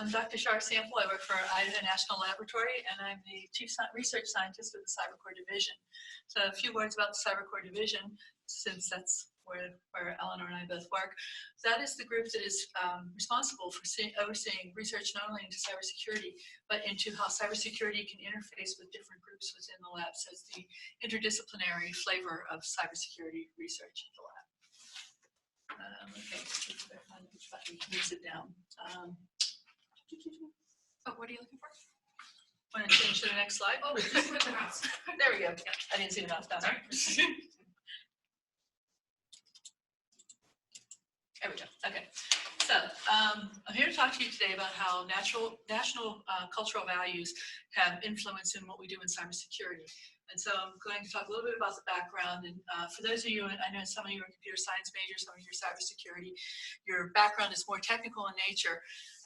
I'm Dr. Char Sample. I work for Idaho National Laboratory, and I'm the Chief Research Scientist of the Cybercore Division. So a few words about the Cybercore Division, since that's where Eleanor and I both work. That is the group that is responsible for overseeing research not only into cybersecurity, but into how cybersecurity can interface with different groups within the lab. So it's the interdisciplinary flavor of cybersecurity research at the lab. Okay, moves it down. Oh, what are you looking for? Want to change to the next slide? Oh, just with the mouse. There we go. Yeah, I didn't see the mouse down there. There we go. Okay. So I'm here to talk to you today about how national cultural values have influence in what we do in cybersecurity. And so I'm going to talk a little bit about the background. And for those of you, I know some of you are computer science majors, some of you are cybersecurity. Your background is more technical in nature.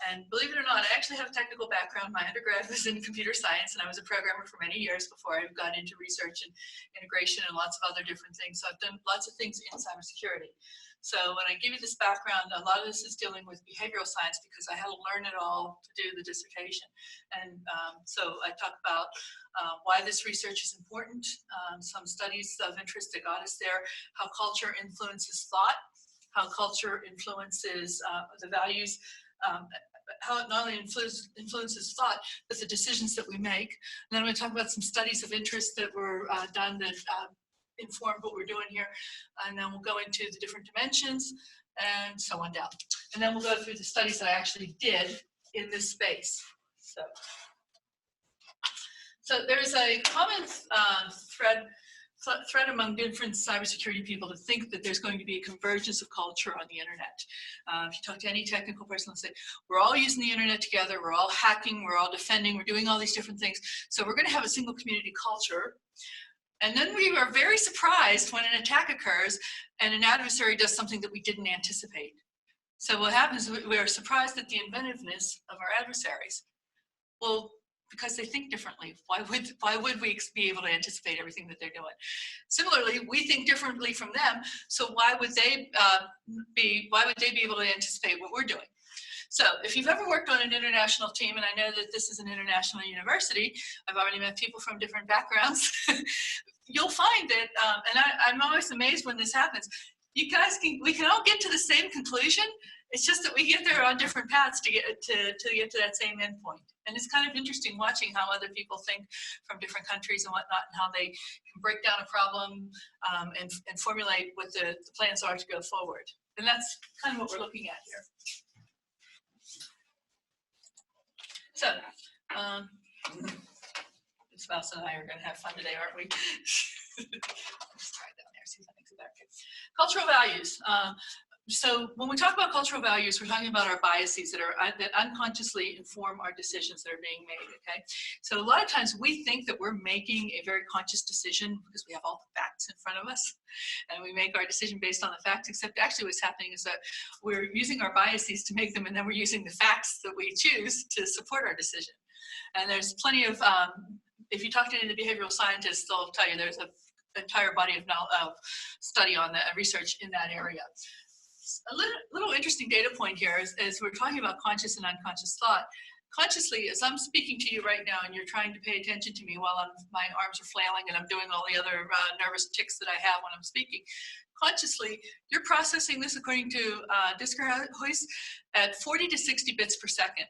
And believe it or not, I actually have a technical background. My undergrad was in computer science, and I was a programmer for many years before I got into research and integration and lots of other different things. So I've done lots of things in cybersecurity. So when I give you this background, a lot of this is dealing with behavioral science because I had to learn it all to do the dissertation. And so I talk about why this research is important, some studies of interest that got us there, how culture influences thought, how culture influences the values, how it not only influences thought, but the decisions that we make. And then I'm going to talk about some studies of interest that were done that inform what we're doing here, and then we'll go into the different dimensions and so on down. And then we'll go through the studies that I actually did in this space. So there's a common thread among different cybersecurity people to think that there's going to be a convergence of culture on the internet. If you talk to any technical person, they'll say, we're all using the internet together, we're all hacking, we're all defending, we're doing all these different things. So we're going to have a single community culture. And then we are very surprised when an attack occurs and an adversary does something that we didn't anticipate. So what happens is we are surprised at the inventiveness of our adversaries. Well, because they think differently. Why would we be able to anticipate everything that they're doing? Similarly, we think differently from them. So why would they be able to anticipate what we're doing? So if you've ever worked on an international team, and I know that this is an international university, I've already met people from different backgrounds, you'll find that, and I'm always amazed when this happens, we can all get to the same conclusion. It's just that we get there on different paths to get to that same endpoint. And it's kind of interesting watching how other people think from different countries and whatnot, and how they can break down a problem and formulate what the plans are to go forward. And that's kind of what we're looking at here. So, this mouse and I are going to have fun today, aren't we? Let's try it down there, see if that makes it better. Cultural values. So when we talk about cultural values, we're talking about our biases that unconsciously inform our decisions that are being made, okay? So a lot of times we think that we're making a very conscious decision because we have all the facts in front of us, and we make our decision based on the facts, except actually what's happening is that we're using our biases to make them, and then we're using the facts that we choose to support our decision. And there's plenty of, if you talk to any of the behavioral scientists, they'll tell you there's an entire body of study on that, research in that area. A little interesting data point here is we're talking about conscious and unconscious thought. Consciously, as I'm speaking to you right now and you're trying to pay attention to me while my arms are flailing and I'm doing all the other nervous tics that I have when I'm speaking, consciously, you're processing this according to Discourse at 40 to 60 bits per second,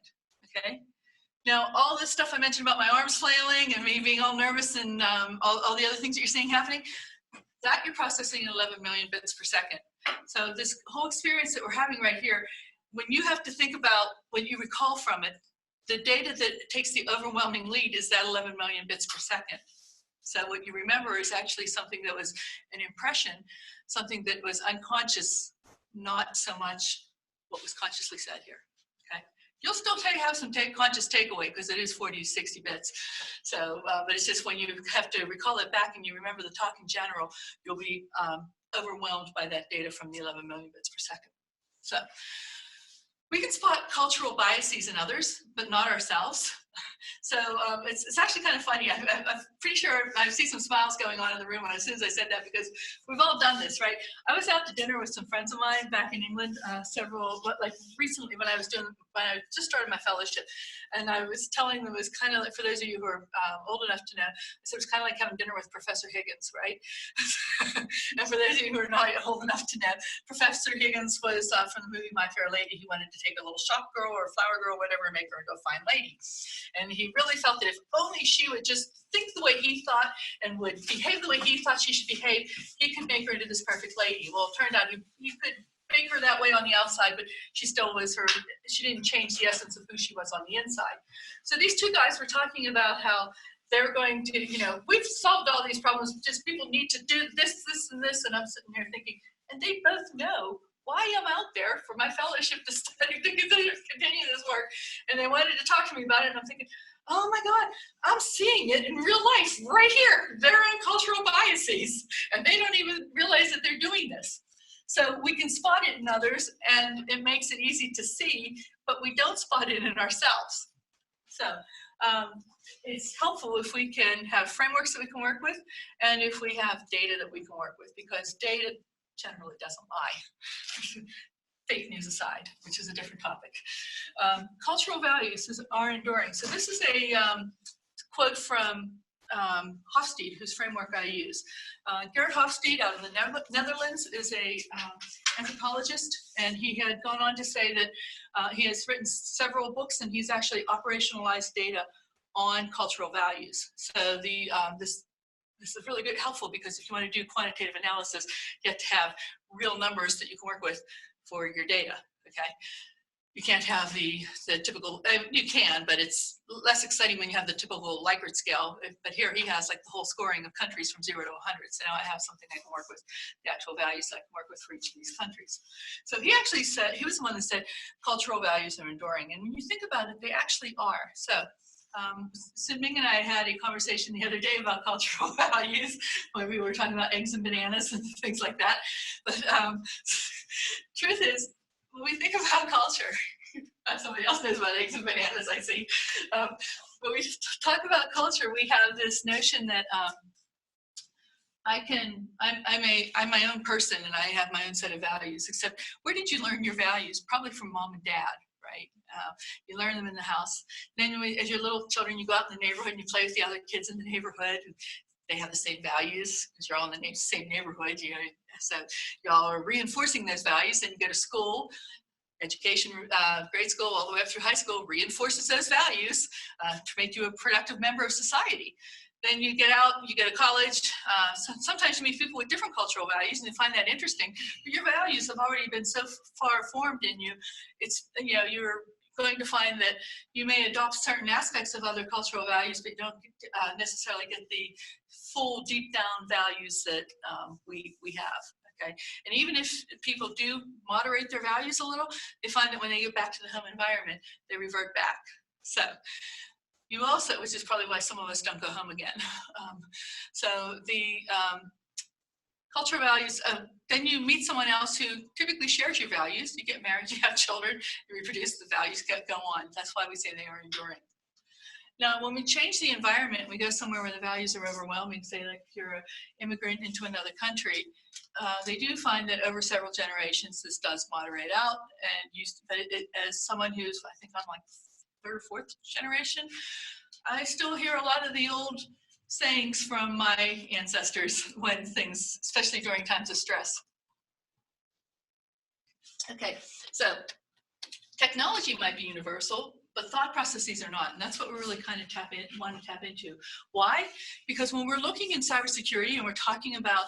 okay? Now, all this stuff I mentioned about my arms flailing and me being all nervous and all the other things that you're seeing happening, that you're processing in 11 million bits per second. So this whole experience that we're having right here, when you have to think about what you recall from it, the data that takes the overwhelming lead is that 11 million bits per second. So what you remember is actually something that was an impression, something that was unconscious, not so much what was consciously said here, okay? You'll still have some conscious takeaway because it is 40 to 60 bits. So, but it's just when you have to recall it back and you remember the talk in general, you'll be overwhelmed by that data from the 11 million bits per second. So we can spot cultural biases in others, but not ourselves. So it's actually kind of funny. I'm pretty sure I see some smiles going on in the room as soon as I said that, because we've all done this, right? I was out to dinner with some friends of mine back in England, recently when I just started my fellowship, and I was telling them it was kind of like, for those of you who are old enough to know, I said it was kind of like having dinner with Professor Higgins, right? And for those of you who are not old enough to know, Professor Higgins was from the movie My Fair Lady. He wanted to take a little shop girl or flower girl, whatever, and make her into a fine lady. And he really felt that if only she would just think the way he thought and would behave the way he thought she should behave, he could make her into this perfect lady. Well, it turned out he could make her that way on the outside, but she still was her, she didn't change the essence of who she was on the inside. So these two guys were talking about how they're going to, we've solved all these problems, just people need to do this, this, and this, and I'm sitting here thinking, and they both know why I'm out there for my fellowship to study, to continue this work. And they wanted to talk to me about it, and I'm thinking, oh my God, I'm seeing it in real life right here. Their own cultural biases, and they don't even realize that they're doing this. So we can spot it in others, and it makes it easy to see, but we don't spot it in ourselves. So it's helpful if we can have frameworks that we can work with, and if we have data that we can work with, because data generally doesn't lie. Fake news aside, which is a different topic. Cultural values are enduring. So this is a quote from Hofstede, whose framework I use. Gerrit Hofstede out of the Netherlands is a anthropologist, and he had gone on to say that he has written several books, and he's actually operationalized data on cultural values. So this is really good, helpful, because if you want to do quantitative analysis, you have to have real numbers that you can work with for your data, okay? You can't have the typical, you can, but it's less exciting when you have the typical Likert scale. But here he has like the whole scoring of countries from 0 to 100. So now I have something I can work with, the actual values I can work with for each of these countries. So he actually said, he was the one that said cultural values are enduring. And when you think about it, they actually are. So Sid Ming and I had a conversation the other day about cultural values, when we were talking about eggs and bananas and things like that. But truth is, when we think about culture, somebody else knows about eggs and bananas, I see. When we talk about culture, we have this notion that I'm my own person, and I have my own set of values, except where did you learn your values? Probably from mom and dad, right? You learn them in the house. Then as you're little children, you go out in the neighborhood and you play with the other kids in the neighborhood. They have the same values because you're all in the same neighborhood. So y'all are reinforcing those values. Then you go to school, education, grade school, all the way up through high school, reinforces those values to make you a productive member of society. Then you get out, you go to college. Sometimes you meet people with different cultural values, and you find that interesting. But your values have already been so far formed in you. It's, you're going to find that you may adopt certain aspects of other cultural values, but you don't necessarily get the full deep down values that we have. Okay, and even if people do moderate their values a little, they find that when they get back to the home environment, they revert back. So you also, which is probably why some of us don't go home again. So the cultural values, then you meet someone else who typically shares your values. You get married, you have children, you reproduce, the values go on. That's why we say they are enduring. Now, when we change the environment, we go somewhere where the values are overwhelming, say like if you're an immigrant into another country, they do find that over several generations, this does moderate out. And as someone who's, I think I'm like 3rd or 4th generation, I still hear a lot of the old sayings from my ancestors when things, especially during times of stress. Okay, so technology might be universal, but thought processes are not, and that's what we really kind of want to tap into. Why? Because when we're looking in cybersecurity and we're talking about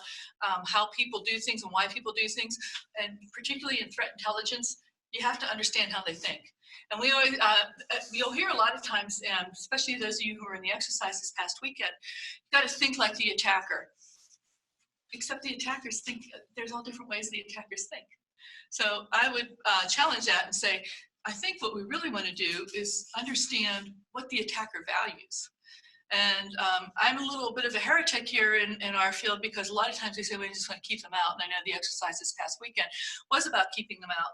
how people do things and why people do things, and particularly in threat intelligence, you have to understand how they think. And we always, you'll hear a lot of times, especially those of you who were in the exercise this past weekend, you got to think like the attacker. Except the attackers think, there's all different ways the attackers think. So I would challenge that and say, I think what we really want to do is understand what the attacker values. And I'm a little bit of a heretic here in our field, because a lot of times we say we just want to keep them out. And I know the exercise this past weekend was about keeping them out.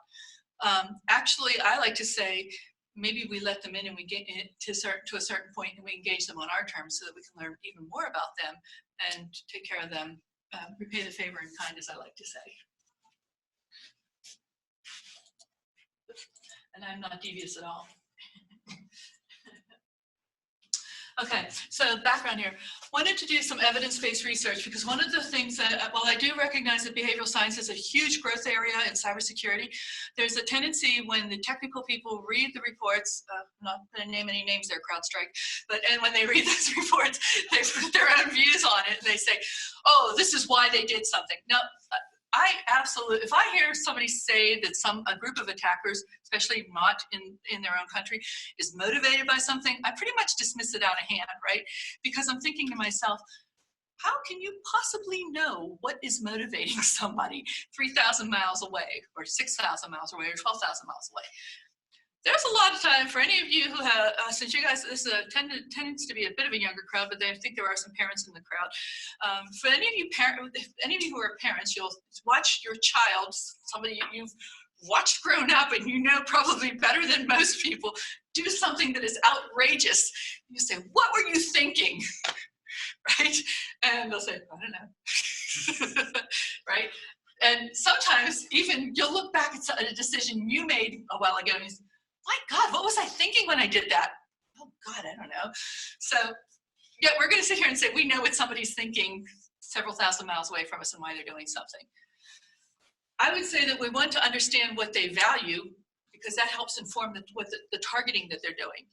Actually, I like to say, maybe we let them in and we get to a certain point and we engage them on our terms so that we can learn even more about them and take care of them, repay the favor in kind, as I like to say. And I'm not devious at all. Okay, so background here. Wanted to do some evidence-based research because one of the things that, while I do recognize that behavioral science is a huge growth area in cybersecurity, there's a tendency when the technical people read the reports, I'm not going to name any names there, CrowdStrike, and when they read those reports, they put their own views on it and they say, oh, this is why they did something. Now, I absolutely, if I hear somebody say that a group of attackers, especially not in their own country, is motivated by something, I pretty much dismiss it out of hand, right? Because I'm thinking to myself, how can you possibly know what is motivating somebody 3,000 miles away, or 6,000 miles away, or 12,000 miles away? There's a lot of time for any of you who have, since you guys, this is tends to be a bit of a younger crowd, but I think there are some parents in the crowd. For any of you who are parents, you'll watch your child, somebody you've watched grown up and you know probably better than most people, do something that is outrageous. You say, what were you thinking? Right? And they'll say, I don't know. Right? And sometimes even you'll look back at a decision you made a while ago and you say, my God, what was I thinking when I did that? Oh God, I don't know. So yeah, we're going to sit here and say we know what somebody's thinking several thousand miles away from us and why they're doing something. I would say that we want to understand what they value because that helps inform the targeting that they're doing.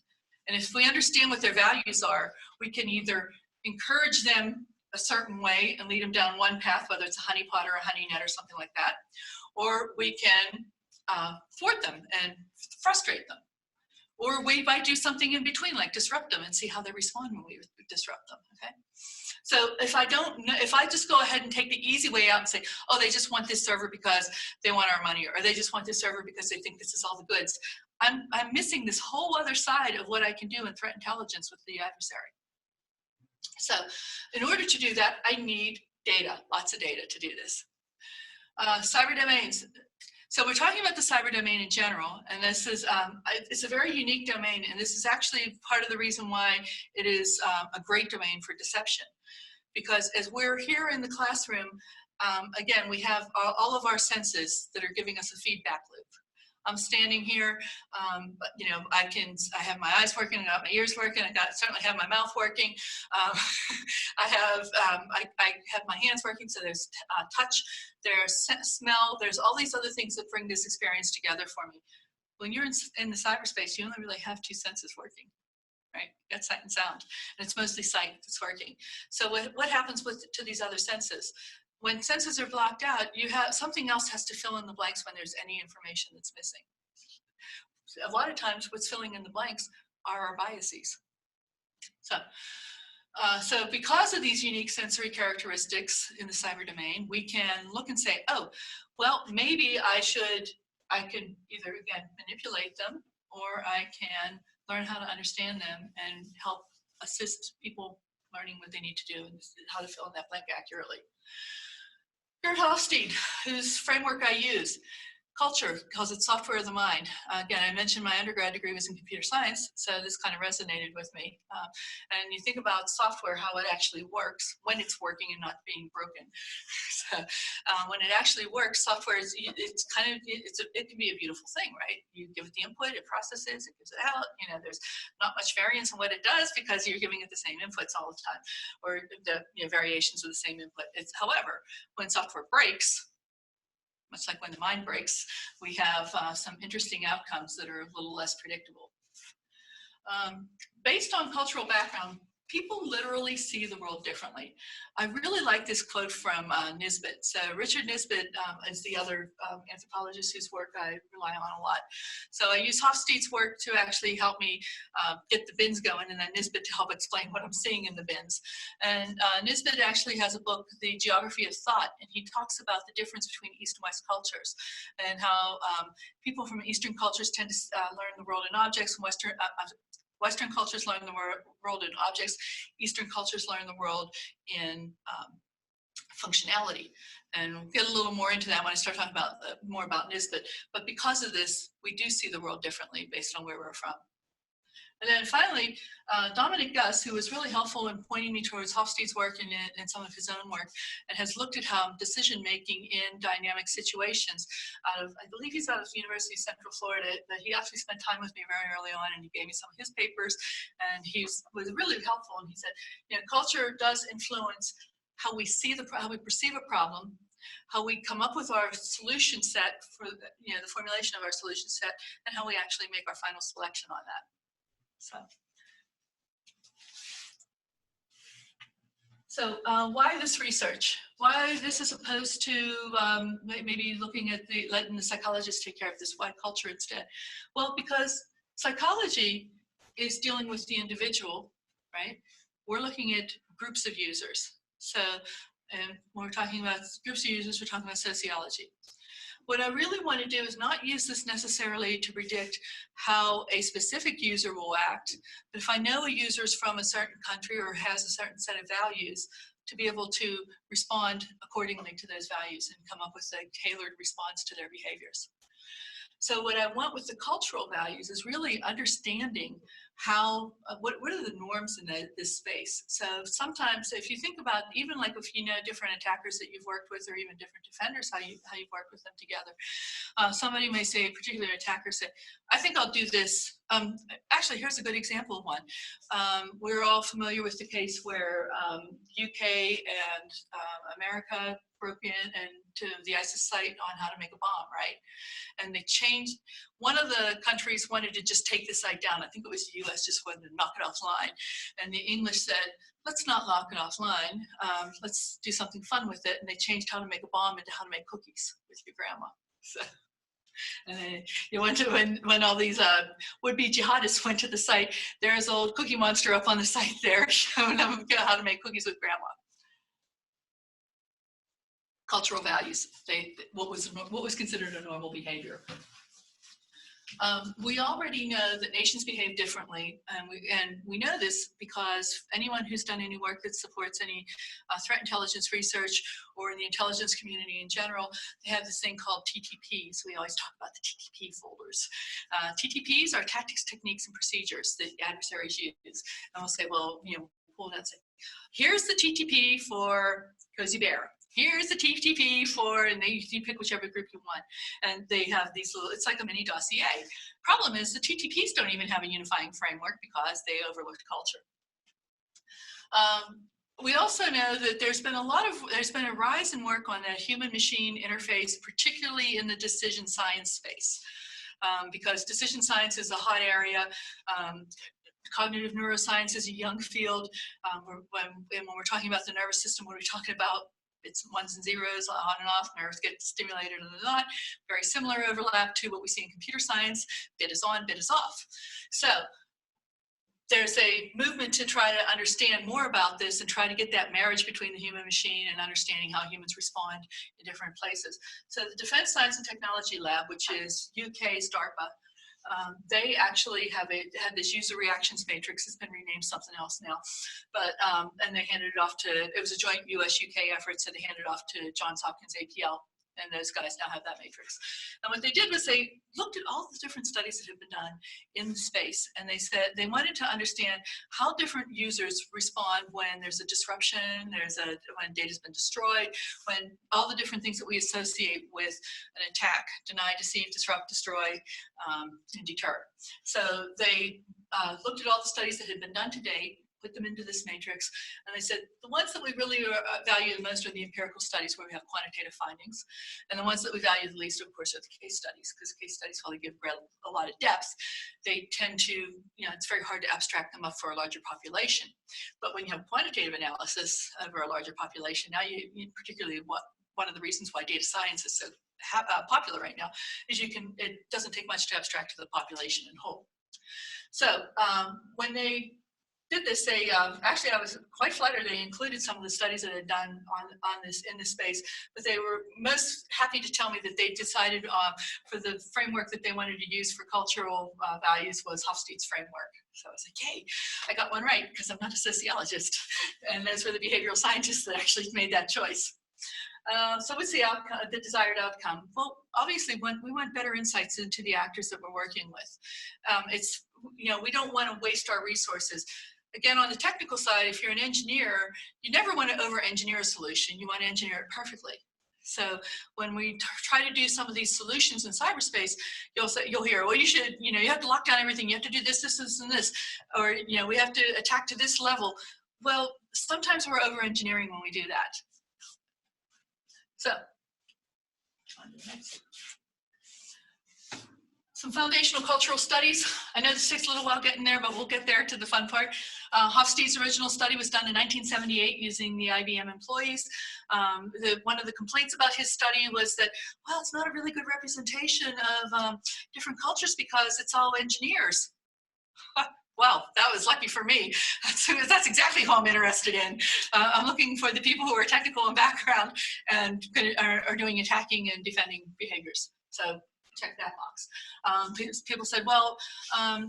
And if we understand what their values are, we can either encourage them a certain way and lead them down one path, whether it's a honeypot or a honey net or something like that, or we can thwart them and frustrate them. Or we might do something in between, like disrupt them and see how they respond when we disrupt them, okay? So if I just go ahead and take the easy way out and say, oh, they just want this server because they want our money, or they just want this server because they think this is all the goods, I'm missing this whole other side of what I can do in threat intelligence with the adversary. So in order to do that, I need data, lots of data to do this. Cyber domains. So we're talking about the cyber domain in general, and this is it's a very unique domain, and this is actually part of the reason why it is a great domain for deception. Because as we're here in the classroom, again, we have all of our senses that are giving us a feedback loop. I'm standing here, but you know, I have my eyes working, I got my ears working, certainly have my mouth working. I have my hands working, so there's touch, there's smell, there's all these other things that bring this experience together for me. When you're in the cyberspace, you only really have two senses working, right? You got sight and sound, and it's mostly sight that's working. So what happens to these other senses? When senses are blocked out, something else has to fill in the blanks when there's any information that's missing. A lot of times what's filling in the blanks are our biases. So because of these unique sensory characteristics in the cyber domain, we can look and say, oh, well, maybe I can either, again, manipulate them, or I can learn how to understand them and help assist people learning what they need to do and how to fill in that blank accurately. Gerd Hofstede, whose framework I use, Culture calls it software of the mind. Again, I mentioned my undergrad degree was in computer science, so this kind of resonated with me. And you think about software, how it actually works when it's working and not being broken. So when it actually works, software is it can be a beautiful thing, right? You give it the input, it processes, it gives it out. You know, there's not much variance in what it does because you're giving it the same inputs all the time, or the variations of the same input. However, when software breaks, much like when the mind breaks, we have some interesting outcomes that are a little less predictable. Based on cultural background, people literally see the world differently. I really like this quote from Nisbet. So Richard Nisbet is the other anthropologist whose work I rely on a lot. So I use Hofstede's work to actually help me get the bins going, and then Nisbet to help explain what I'm seeing in the bins. And Nisbet actually has a book, The Geography of Thought, and he talks about the difference between East and West cultures and how people from Eastern cultures tend to learn the world in objects, and Western cultures learn the world in objects. Eastern cultures learn the world in functionality. And we'll get a little more into that when I start talking about more about NISBET. But because of this, we do see the world differently based on where we're from. And then finally, Dominic Gus, who was really helpful in pointing me towards Hofstede's work and some of his own work, and has looked at how decision-making in dynamic situations out of, I believe he's out of the University of Central Florida, but he actually spent time with me very early on, and he gave me some of his papers, and he was really helpful. And he said, you know, culture does influence how we see how we perceive a problem, how we come up with our solution set for the, you know, the formulation of our solution set, and how we actually make our final selection on that. So why this research? Why this as opposed to maybe looking at letting the psychologists take care of this? Why culture instead? Well, because psychology is dealing with the individual, right? We're looking at groups of users. So when we're talking about groups of users, we're talking about sociology. What I really want to do is not use this necessarily to predict how a specific user will act, but if I know a user is from a certain country or has a certain set of values, to be able to respond accordingly to those values and come up with a tailored response to their behaviors. So what I want with the cultural values is really understanding how, what are the norms in this space. So sometimes if you think about, even like if you know different attackers that you've worked with or even different defenders, how you've worked with them together, somebody may say, a particular attacker say, I think I'll do this. Actually, here's a good example of one. We're all familiar with the case where UK and America broke into the ISIS site on how to make a bomb, right? And they changed, one of the countries wanted to just take the site down. I think it was the US just wanted to knock it offline. And the English said, let's not knock it offline. Let's do something fun with it. And they changed how to make a bomb into how to make cookies with your grandma. So, and then you went to, when all these would-be jihadists went to the site, there's an old Cookie Monster up on the site there showing them how to make cookies with grandma. Cultural values, what was considered a normal behavior. We already know that nations behave differently, and we know this because anyone who's done any work that supports any threat intelligence research or in the intelligence community in general, they have this thing called TTPs. We always talk about the TTP folders. TTPs are tactics, techniques, and procedures that adversaries use. And we'll say, well, you know, pull that. Say, here's the TTP for Cozy Bear. Here's the TTP for, and you pick whichever group you want. And they have these little, it's like a mini dossier. Problem is the TTPs don't even have a unifying framework because they overlooked culture. We also know that there's been a rise in work on the human-machine interface, particularly in the decision science space. Because decision science is a hot area. Cognitive neuroscience is a young field. When we're talking about the nervous system, what are we talking about? It's ones and zeros, on and off, nerves get stimulated and not. Very similar overlap to what we see in computer science. Bit is on, bit is off. So there's a movement to try to understand more about this and try to get that marriage between the human machine and understanding how humans respond in different places. So the Defense Science and Technology Lab, which is UK's DARPA, they actually had this user reactions matrix. It's been renamed something else now, but and they handed it off to, it was a joint US-UK effort, so they handed it off to Johns Hopkins APL, and those guys now have that matrix. And what they did was they looked at all the different studies that have been done in the space, and they said they wanted to understand how different users respond when there's a disruption, when data's been destroyed, when all the different things that we associate with an attack: deny, deceive, disrupt, destroy, and deter. So they looked at all the studies that had been done to date, put them into this matrix, and they said the ones that we really value the most are the empirical studies where we have quantitative findings, and the ones that we value the least, of course, are the case studies, because case studies, while they give a lot of depth, they tend to, you know, it's very hard to abstract them up for a larger population. But when you have quantitative analysis over a larger population, now you particularly one of the reasons why data science is so popular right now is it doesn't take much to abstract to the population in whole. So when they did this, they actually, I was quite flattered they included some of the studies that had done in this space, but they were most happy to tell me that they decided for the framework that they wanted to use for cultural values was Hofstede's framework. So I was like, hey, I got one right because I'm not a sociologist. And those were the behavioral scientists that actually made that choice. So what's the outcome, the desired outcome? Well, obviously, we want better insights into the actors that we're working with. It's, you know, we don't want to waste our resources. Again, on the technical side, if you're an engineer, you never want to over-engineer a solution. You want to engineer it perfectly. So when we try to do some of these solutions in cyberspace, you'll hear, well, you have to lock down everything. You have to do this, this, this, and this, or we have to attack to this level. Well, sometimes we're over-engineering when we do that. So, on to the next. Some foundational cultural studies. I know this takes a little while getting there, but we'll get there to the fun part. Hofstede's original study was done in 1978 using the IBM employees. One of the complaints about his study was that, well, it's not a really good representation of different cultures because it's all engineers. Well, that was lucky for me. That's exactly who I'm interested in. I'm looking for the people who are technical in background and are doing attacking and defending behaviors. So check that box. People said, well,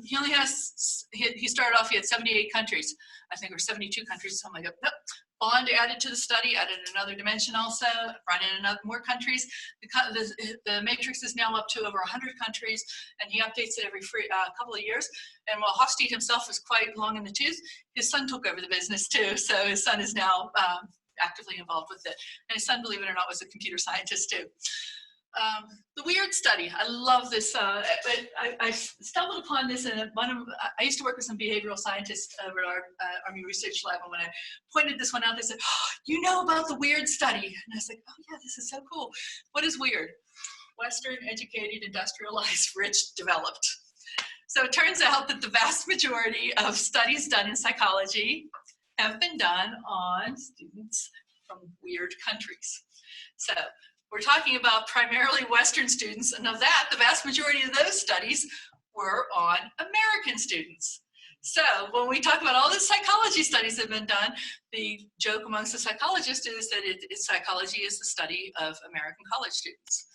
he only has, he started off, he had 78 countries, I think, or 72 countries, something like that. Nope. Bond added to the study, added another dimension also, brought in more countries. The matrix is now up to over 100 countries, and he updates it every couple of years. And while Hofstede himself is quite long in the tooth, his son took over the business too. So his son is now actively involved with it. And his son, believe it or not, was a computer scientist too. The weird study, I love this. I stumbled upon this in I used to work with some behavioral scientists over at our Army Research Lab, and when I pointed this one out, they said, oh, you know about the weird study? And I was like, oh yeah, this is so cool. What is weird? Western, educated, industrialized, rich, developed. So it turns out that the vast majority of studies done in psychology have been done on students from weird countries. So we're talking about primarily Western students, and of that, the vast majority of those studies were on American students. So when we talk about all the psychology studies that have been done, the joke amongst the psychologists is that psychology is the study of American college students.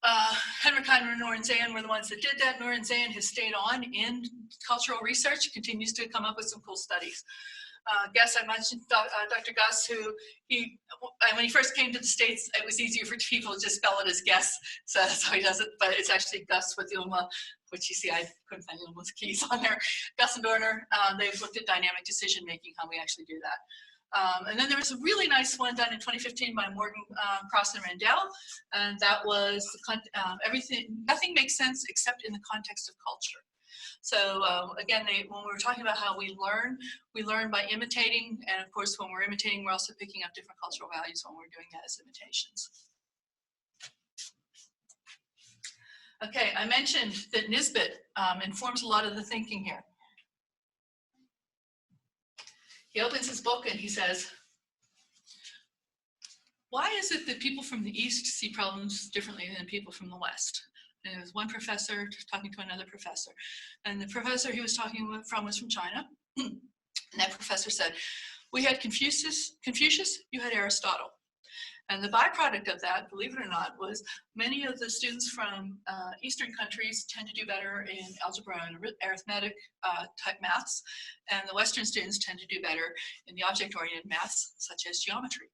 Henrik Heiner and Noren Zayan were the ones that did that. Noren Zayan has stayed on in cultural research, continues to come up with some cool studies. Guess I mentioned Dr. Gus, who when he first came to the States, it was easier for people to just spell it as Guess, so that's how he does it, but it's actually Gus with the Uma, which you see I couldn't find Uma's keys on there. Gus and Dorner, they've looked at dynamic decision making, how we actually do that. And then there was a really nice one done in 2015 by Morgan, Cross, and Randell, and that was nothing makes sense except in the context of culture. So again, when we were talking about how we learn by imitating, and of course when we're imitating, we're also picking up different cultural values when we're doing that as imitations. Okay, I mentioned that Nisbet informs a lot of the thinking here. He opens his book and he says, why is it that people from the East see problems differently than people from the West? And there was one professor talking to another professor. And the professor he was talking from was from China. And that professor said, we had Confucius, you had Aristotle. And the byproduct of that, believe it or not, was many of the students from Eastern countries tend to do better in algebra and arithmetic type maths. And the Western students tend to do better in the object-oriented maths, such as geometry.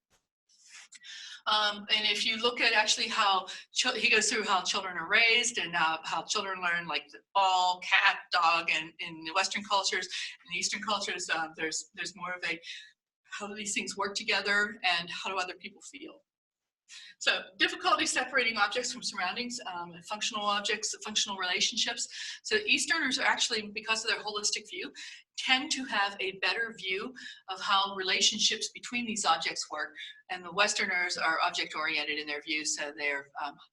And if you look at actually how he goes through how children are raised and how children learn, like the ball, cat, dog, and in the Western cultures, in the Eastern cultures, there's more of a how do these things work together and how do other people feel. So difficulty separating objects from surroundings, functional objects, functional relationships. So Easterners are actually, because of their holistic view, tend to have a better view of how relationships between these objects work. And the Westerners are object-oriented in their view, so they're,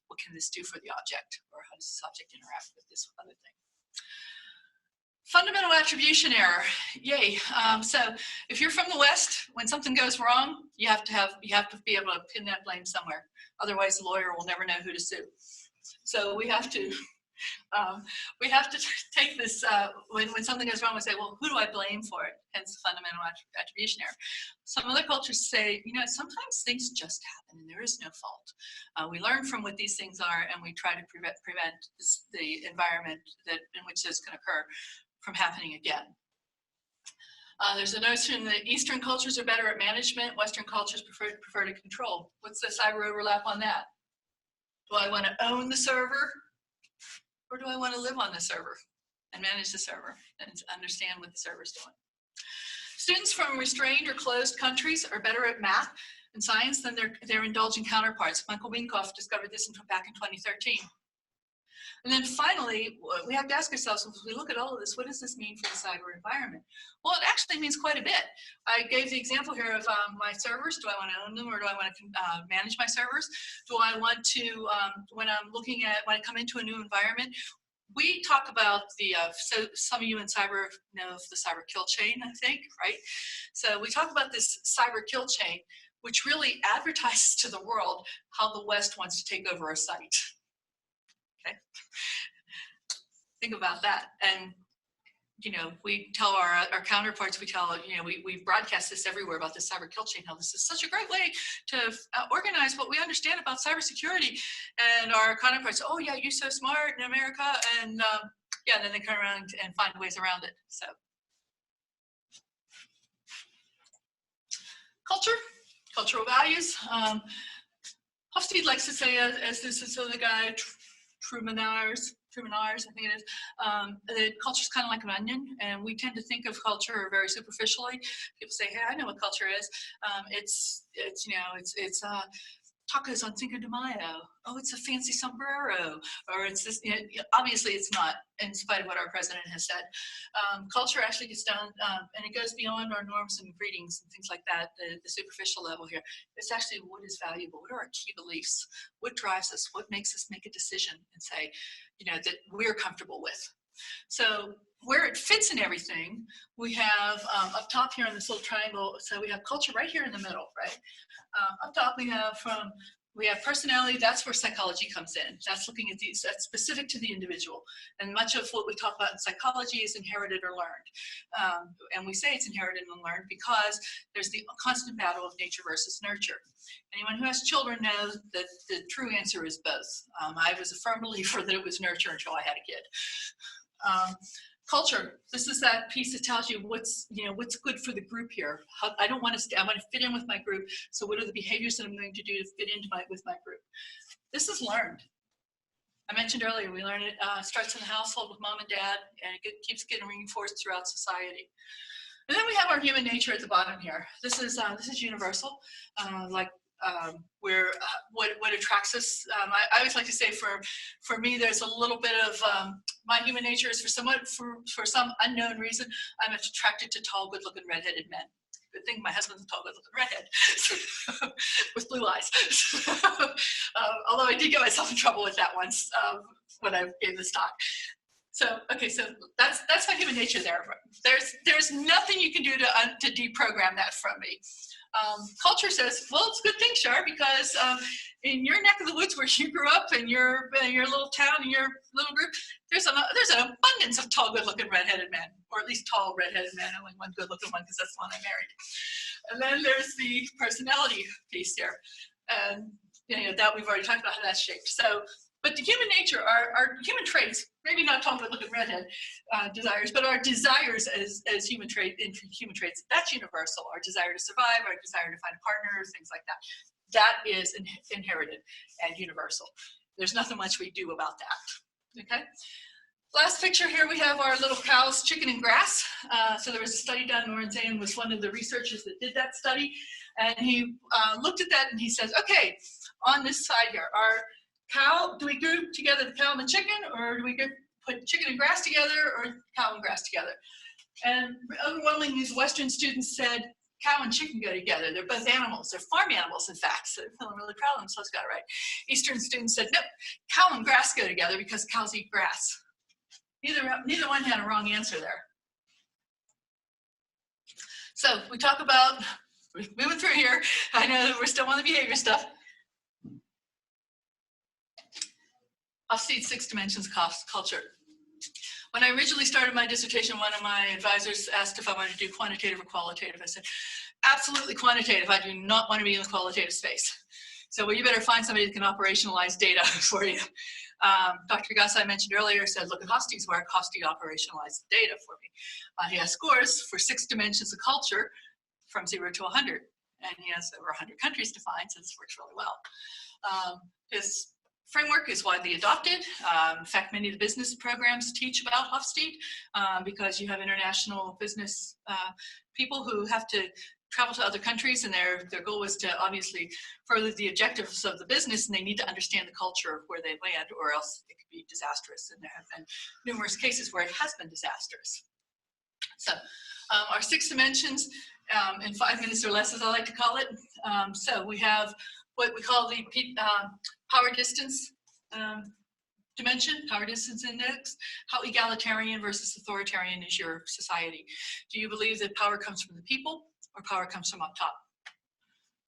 what can this do for the object? Or how does this object interact with this other thing? Fundamental attribution error, yay. So if you're from the West, when something goes wrong, you have to be able to pin that blame somewhere. Otherwise, the lawyer will never know who to sue. So we have to take this, when something goes wrong, we say, well, who do I blame for it? Hence fundamental attribution error. Some other cultures say, you know, sometimes things just happen and there is no fault. We learn from what these things are and we try to prevent the environment in which this can occur happening again. There's a notion that Eastern cultures are better at management, Western cultures prefer to control. What's the cyber overlap on that? Do I want to own the server, or do I want to live on the server and manage the server and understand what the server is doing? Students from restrained or closed countries are better at math and science than their indulgent counterparts. Michael Winkoff discovered this back in 2013. And then finally, we have to ask ourselves, if we look at all of this, what does this mean for the cyber environment? Well, it actually means quite a bit. I gave the example here of my servers. Do I want to own them, or do I want to manage my servers? Do I want to, when I come into a new environment, we talk about the, so some of you in cyber know of the cyber kill chain, I think, right? So we talk about this cyber kill chain, which really advertises to the world how the West wants to take over a site. Okay, think about that. And you know, we tell our counterparts, we broadcast this everywhere about this cyber kill chain, how this is such a great way to organize what we understand about cybersecurity. And our counterparts, oh yeah, you're so smart in America, and yeah, and then they come around and find ways around it. So, cultural values. Hofstede likes to say, as this is the guy, Trumanars, I think it is, the culture is kind of like an onion, and we tend to think of culture very superficially. People say, hey, I know what culture is. It's tacos on Cinco de Mayo. Oh, it's a fancy sombrero. Or it's this, you know, obviously it's not, in spite of what our president has said. Culture actually gets down, and it goes beyond our norms and greetings and things like that, the superficial level here. It's actually what is valuable. What are our key beliefs? What drives us? What makes us make a decision and say, you know, that we're comfortable with? So where it fits in everything, we have up top here in this little triangle, so we have culture right here in the middle, right? Up top we have personality. That's where psychology comes in. That's looking at these, that's specific to the individual. And much of what we talk about in psychology is inherited or learned. And we say it's inherited and learned because there's the constant battle of nature versus nurture. Anyone who has children knows that the true answer is both. I was a firm believer that it was nurture until I had a kid. Culture. This is that piece that tells you what's good for the group here. I don't want to stay. I want to fit in with my group. So what are the behaviors that I'm going to do to fit into with my group? This is learned. I mentioned earlier, we learn it starts in the household with mom and dad, and it keeps getting reinforced throughout society. And then we have our human nature at the bottom here. This is universal. What attracts us. I always like to say, for me, there's a little bit of my human nature is for some unknown reason, I'm attracted to tall, good-looking redheaded men. Good thing my husband's a tall, good-looking redhead with blue eyes. Although I did get myself in trouble with that once when I gave this talk. So okay, so that's my human nature there. There's nothing you can do to deprogram that from me. Culture says, well, it's a good thing, Char, because in your neck of the woods where you grew up, in your little town, in your little group, there's an abundance of tall, good-looking redheaded men, or at least tall redheaded men. Only one good-looking one, because that's the one I married. And then there's the personality piece here, and that we've already talked about how that's shaped. So, but the human nature, our human traits, maybe not tall, good-looking redhead desires, but our desires as human traits, that's universal. Our desire to survive, our desire to find a partner, things like that. That is inherited and universal. There's nothing much we do about that, okay? Last picture here, we have our little cows, chicken and grass. So there was a study done, Norrin Zain was one of the researchers that did that study, and he looked at that and he says, okay, on this side here, do we group together the cow and the chicken, or do we put chicken and grass together, or cow and grass together? And overwhelmingly, these Western students said cow and chicken go together. They're both animals. They're farm animals, in fact, so they're feeling really proud of themselves, got it right. Eastern students said, nope, cow and grass go together because cows eat grass. Neither one had a wrong answer there. So we talk about, moving through here, I know that we're still on the behavior stuff. Hofstede 6 dimensions culture. When I originally started my dissertation, one of my advisors asked if I wanted to do quantitative or qualitative. I said, absolutely quantitative. I do not want to be in the qualitative space. So well, you better find somebody that can operationalize data for you. Dr. Gus, I mentioned earlier, said, look at Hosty's work. Hosty operationalized the data for me. He has scores for 6 dimensions of culture from 0 to 100. And he has over 100 countries defined, so this works really well. His framework is widely adopted. In fact, many of the business programs teach about Hofstede because you have international business people who have to travel to other countries, and their goal is to obviously further the objectives of the business, and they need to understand the culture of where they land, or else it could be disastrous. And there have been numerous cases where it has been disastrous. So our 6 dimensions in 5 minutes or less, as I like to call it. So we have what we call the power distance dimension, power distance index. How egalitarian versus authoritarian is your society? Do you believe that power comes from the people or power comes from up top?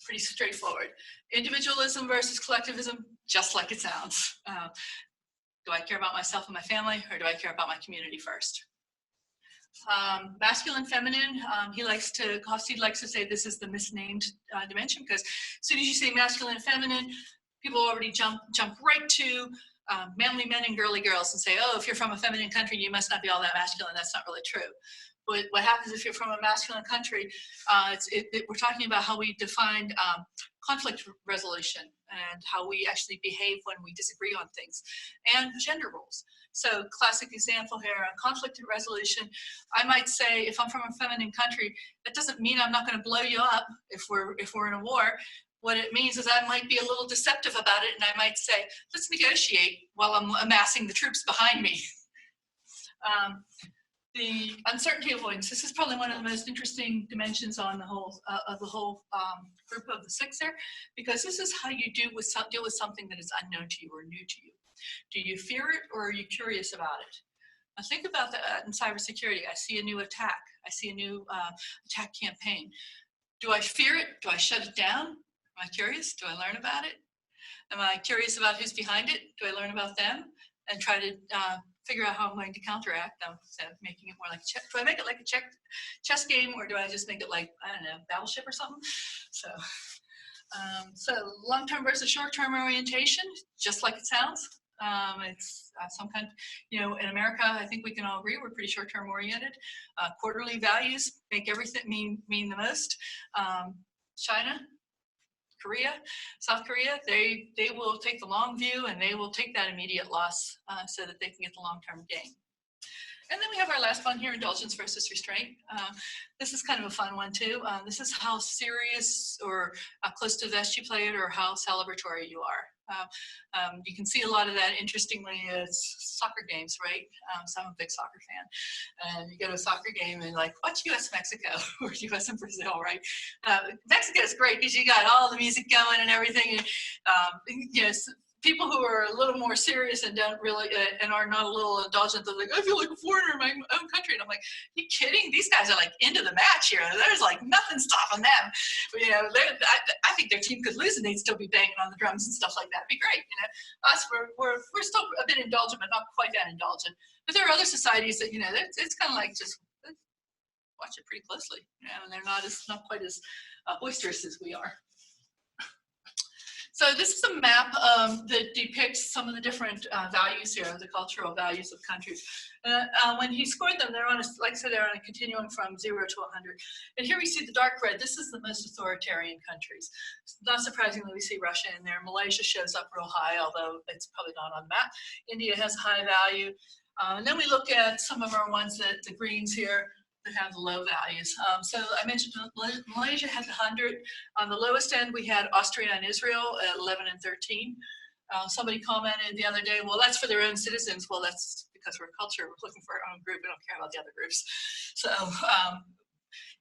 Pretty straightforward. Individualism versus collectivism, just like it sounds. Do I care about myself and my family, or do I care about my community first? Masculine, feminine, Hofstede likes to say this is the misnamed dimension, because as soon as you say masculine and feminine, people already jump right to manly men and girly girls and say, oh, if you're from a feminine country, you must not be all that masculine. That's not really true. But what happens if you're from a masculine country, we're talking about how we define conflict resolution and how we actually behave when we disagree on things, and gender roles. So classic example here on conflict resolution, I might say if I'm from a feminine country, that doesn't mean I'm not going to blow you up if we're in a war. What it means is I might be a little deceptive about it, and I might say, let's negotiate while I'm amassing the troops behind me. The uncertainty avoidance. This is probably one of the most interesting dimensions on the whole group of the 6 there, because this is how you deal with something that is unknown to you or new to you. Do you fear it, or are you curious about it? Now think about that in cybersecurity. I see a new attack. I see a new attack campaign. Do I fear it? Do I shut it down? Am I curious? Do I learn about it? Am I curious about who's behind it? Do I learn about them and try to figure out how I'm going to counteract them, instead of making it more like a chess? Do I make it like a chess game, or do I just make it like, I don't know, Battleship or something? So long-term versus short-term orientation, just like it sounds. It's some kind of, in America, I think we can all agree we're pretty short-term oriented. Quarterly values make everything mean the most. China, Korea, South Korea, they will take the long view, and they will take that immediate loss so that they can get the long-term gain. And then we have our last one here, indulgence versus restraint. This is kind of a fun one too. This is how serious or close to the vest you play it, or how celebratory you are. You can see a lot of that, interestingly, is soccer games, right? So I'm a big soccer fan. And you go to a soccer game and like, watch US-Mexico or US and Brazil, right? Mexico is great because you got all the music going and everything. And, people who are a little more serious and don't really, and are not a little indulgent, they're like, I feel like a foreigner in my own country. And I'm like, are you kidding? These guys are like into the match here. There's like nothing stopping them. But, I think their team could lose and they'd still be banging on the drums and stuff like that. It'd be great. Us, we're still a bit indulgent, but not quite that indulgent. But there are other societies that, it's kind of like just watch it pretty closely. And they're not quite as boisterous as we are. So this is a map that depicts some of the different values here, the cultural values of countries. When he scored them, they're on like I said, they're on a continuum from 0 to 100. And here we see the dark red. This is the most authoritarian countries. Not surprisingly, we see Russia in there. Malaysia shows up real high, although it's probably not on the map. India has a high value. And then we look at some of our ones, the greens here, that have the low values. So I mentioned Malaysia had 100. On the lowest end, we had Austria and Israel at 11 and 13. Somebody commented the other day, well, that's for their own citizens. Well, that's because we're a culture. We're looking for our own group. We don't care about the other groups. So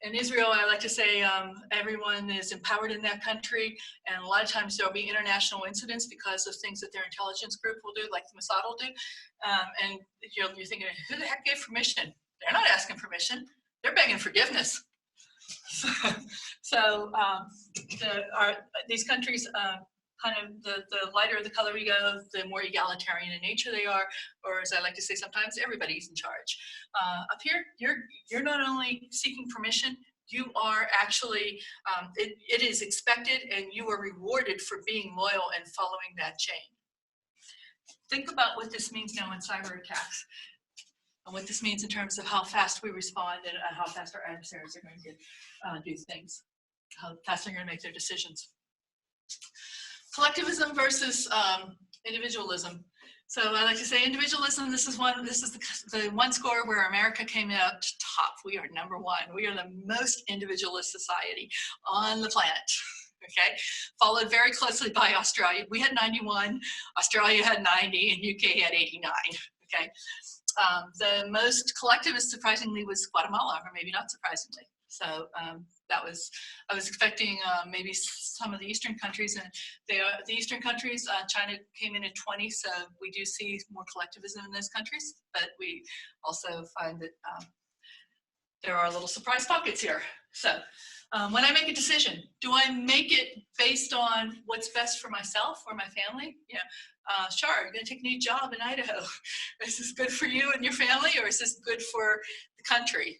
in Israel, I like to say everyone is empowered in that country. And a lot of times there'll be international incidents because of things that their intelligence group will do, like the Mossad will do. And you're thinking, who the heck gave permission? They're not asking permission. They're begging forgiveness. These countries, kind of the lighter the color we go, the more egalitarian in nature they are, or as I like to say sometimes, everybody's in charge. Up here, you're not only seeking permission, you are actually, it is expected and you are rewarded for being loyal and following that chain. think about what this means now in cyber attacks, and what this means in terms of how fast we respond and how fast our adversaries are going to do things, how fast they're going to make their decisions. Collectivism versus individualism. So I like to say individualism, this is the one score where America came out top. We are number one. We are the most individualist society on the planet. Okay, followed very closely by Australia. We had 91, Australia had 90, and UK had 89. Okay, the most collectivist, surprisingly, was Guatemala, or maybe not surprisingly. So I was expecting maybe some of the Eastern countries, and the Eastern countries, China came in at 20, so we do see more collectivism in those countries, but we also find that there are little surprise pockets here. So when I make a decision, do I make it based on what's best for myself or my family? You know, Char, you're gonna take a new job in Idaho. Is this good for you and your family, or is this good for the country?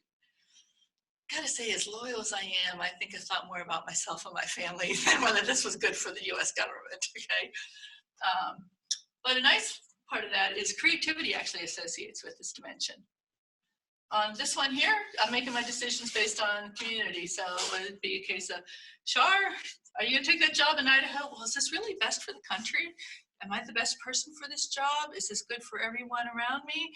I gotta say, as loyal as I am, I think I thought more about myself and my family than whether this was good for the US government, okay? But a nice part of that is creativity actually associates with this dimension. On this one here, I'm making my decisions based on community. So it would be a case of, Char, are you gonna take that job in Idaho? Well, is this really best for the country? Am I the best person for this job? Is this good for everyone around me?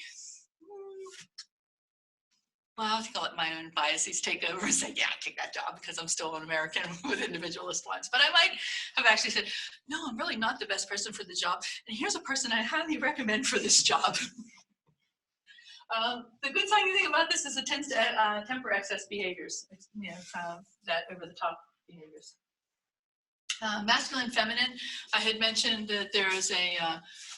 Well, I think I'll let my own biases take over and say, yeah, take that job because I'm still an American with individualist ones. But I might have actually said, no, I'm really not the best person for the job. And here's a person I highly recommend for this job. The good thing about this is it tends to temper excess behaviors, you know, that over-the-top behaviors. Masculine, feminine. I had mentioned that there is a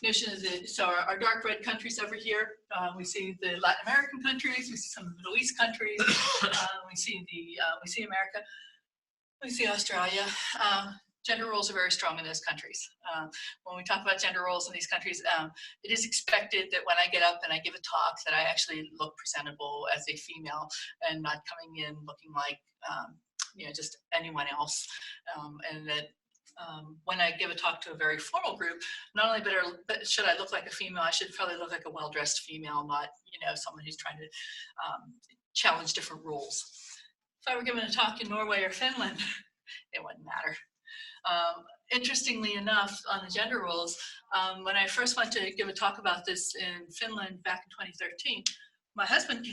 notion of the, so our dark red countries over here, we see the Latin American countries, we see some of the Middle East countries, we see America, we see Australia. Gender roles are very strong in those countries. When we talk about gender roles in these countries, it is expected that when I get up and I give a talk that I actually look presentable as a female and not coming in looking like you know, just anyone else, and that when I give a talk to a very formal group, not only but should I look like a female, I should probably look like a well-dressed female, not, you know, someone who's trying to challenge different rules. If I were giving a talk in Norway or Finland, it wouldn't matter. Interestingly enough, on the gender roles, when I first went to give a talk about this in Finland back in 2013, my husband,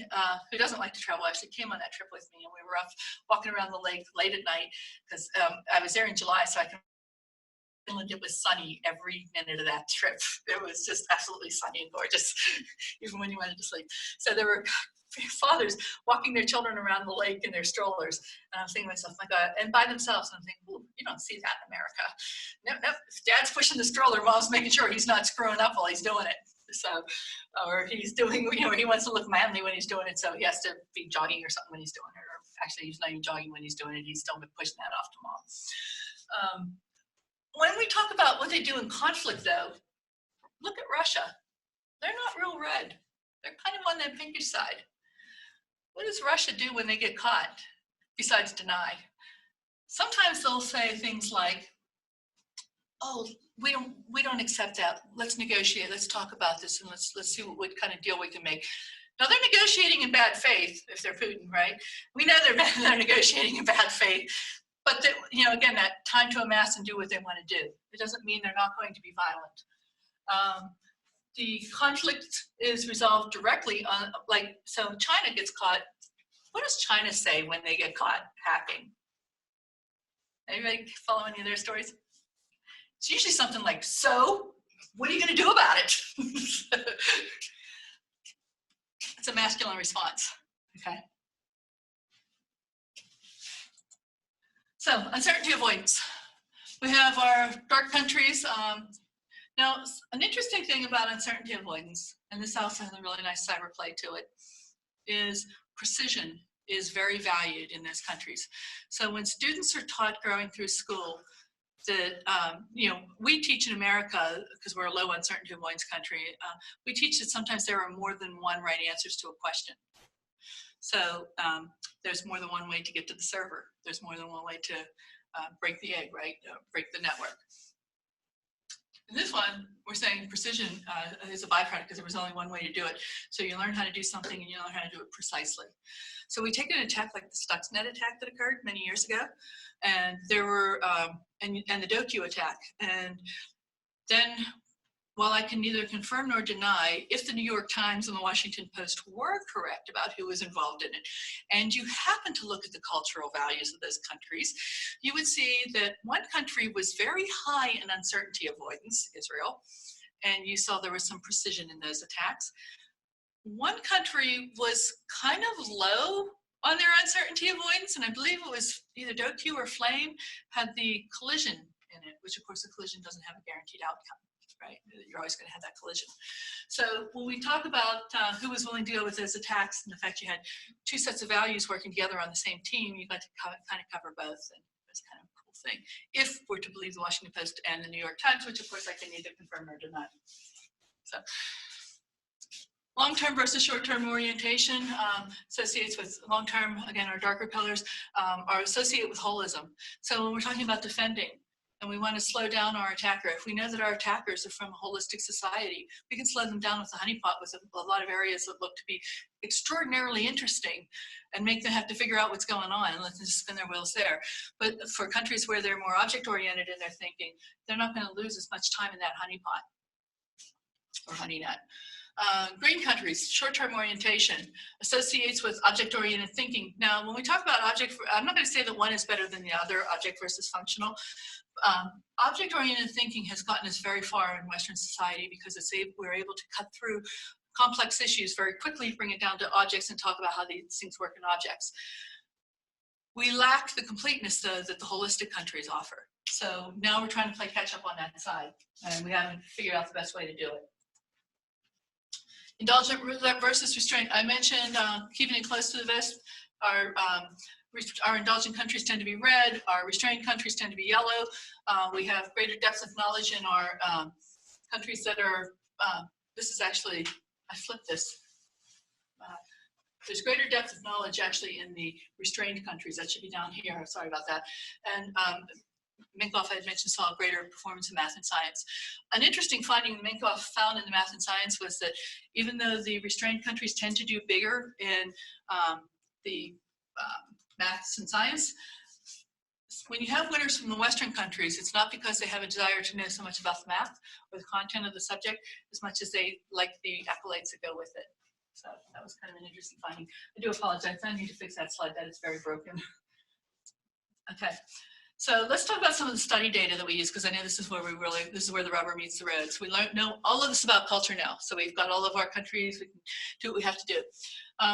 who doesn't like to travel, actually came on that trip with me, and we were up walking around the lake late at night because I was there in July, so I can. Finland, it was sunny every minute of that trip. It was just absolutely sunny and gorgeous, even when you went to sleep. So there were fathers walking their children around the lake in their strollers, and I'm thinking to myself, my God, and by themselves. And I'm thinking, well, you don't see that in America. No, if Dad's pushing the stroller, Mom's making sure he's not screwing up while he's doing it. So, or he's doing, you know, he wants to look manly when he's doing it, so he has to be jogging or something when he's doing it. Or actually, he's not even jogging when he's doing it. He's still pushing that off to Mom. When we talk about what they do in conflict, though, look at Russia. They're not real red. They're kind of on the pinkish side. What does Russia do when they get caught, besides deny? Sometimes they'll say things like, oh, we don't accept that. Let's negotiate. Let's talk about this, and let's see what kind of deal we can make. Now, they're negotiating in bad faith if they're Putin, right? We know they're negotiating in bad faith. But, you know, again, that time to amass and do what they want to do. It doesn't mean they're not going to be violent. The conflict is resolved directly on, like, so China gets caught. What does China say when they get caught hacking? Anybody follow any of their stories? It's usually something like, so, what are you going to do about it? It's a masculine response, okay? So, uncertainty avoidance. We have our dark countries. Now, an interesting thing about uncertainty avoidance, and this also has a really nice cyber play to it, is precision is very valued in those countries. So when students are taught growing through school that, you know, we teach in America, because we're a low uncertainty avoidance country, we teach that sometimes there are more than one right answers to a question. So there's more than one way to get to the server. There's more than one way to break the egg, right? Break the network. In this one, we're saying precision is a byproduct because there was only one way to do it. So you learn how to do something and you learn how to do it precisely. So we take an attack like the Stuxnet attack that occurred many years ago, and there were, and the Doku attack. And then, while I can neither confirm nor deny, if the New York Times and the Washington Post were correct about who was involved in it, and you happen to look at the cultural values of those countries, you would see that one country was very high in uncertainty avoidance, Israel, and you saw there was some precision in those attacks. One country was kind of low on their uncertainty avoidance, and I believe it was either Doku or Flame had the collision in it, which of course the collision doesn't have a guaranteed outcome. Right? You're always going to have that collision. So when we talk about who was willing to go with those attacks, and the fact you had two sets of values working together on the same team, you got to kind of cover both, and it was kind of a cool thing. If we're to believe the Washington Post and the New York Times, which of course I can neither confirm nor deny. So long-term versus short-term orientation associates with long-term, again, our darker colors, are associated with holism. So when we're talking about defending, and we want to slow down our attacker, if we know that our attackers are from a holistic society, we can slow them down with a honeypot with a lot of areas that look to be extraordinarily interesting and make them have to figure out what's going on and let them just spin their wheels there. But for countries where they're more object-oriented in their thinking, they're not going to lose as much time in that honeypot or honey nut. Green countries, short-term orientation, associates with object-oriented thinking. Now, when we talk about object, I'm not going to say that one is better than the other, object versus functional. Object-oriented thinking has gotten us very far in Western society because we're able to cut through complex issues very quickly, bring it down to objects, and talk about how these things work in objects. We lack the completeness, though, that the holistic countries offer. So now we're trying to play catch up on that side, and we haven't figured out the best way to do it. Indulgent versus restraint. I mentioned keeping it close to the vest. Our indulgent countries tend to be red. Our restrained countries tend to be yellow. We have greater depth of knowledge in our countries that are, this is actually, I flipped this. There's greater depth of knowledge actually in the restrained countries. That should be down here. Sorry about that. And Minkoff, I had mentioned, saw greater performance in math and science. An interesting finding Minkoff found in the math and science was that even though the restrained countries tend to do bigger in the maths and science, when you have winners from the Western countries, it's not because they have a desire to know so much about the math or the content of the subject as much as they like the accolades that go with it. So that was kind of an interesting finding. I do apologize. I need to fix that slide. That is very broken. Okay. So let's talk about some of the study data that we use, because I know this is where the rubber meets the road. So we know all of this about culture now. So we've got all of our countries. We can do what we have to do.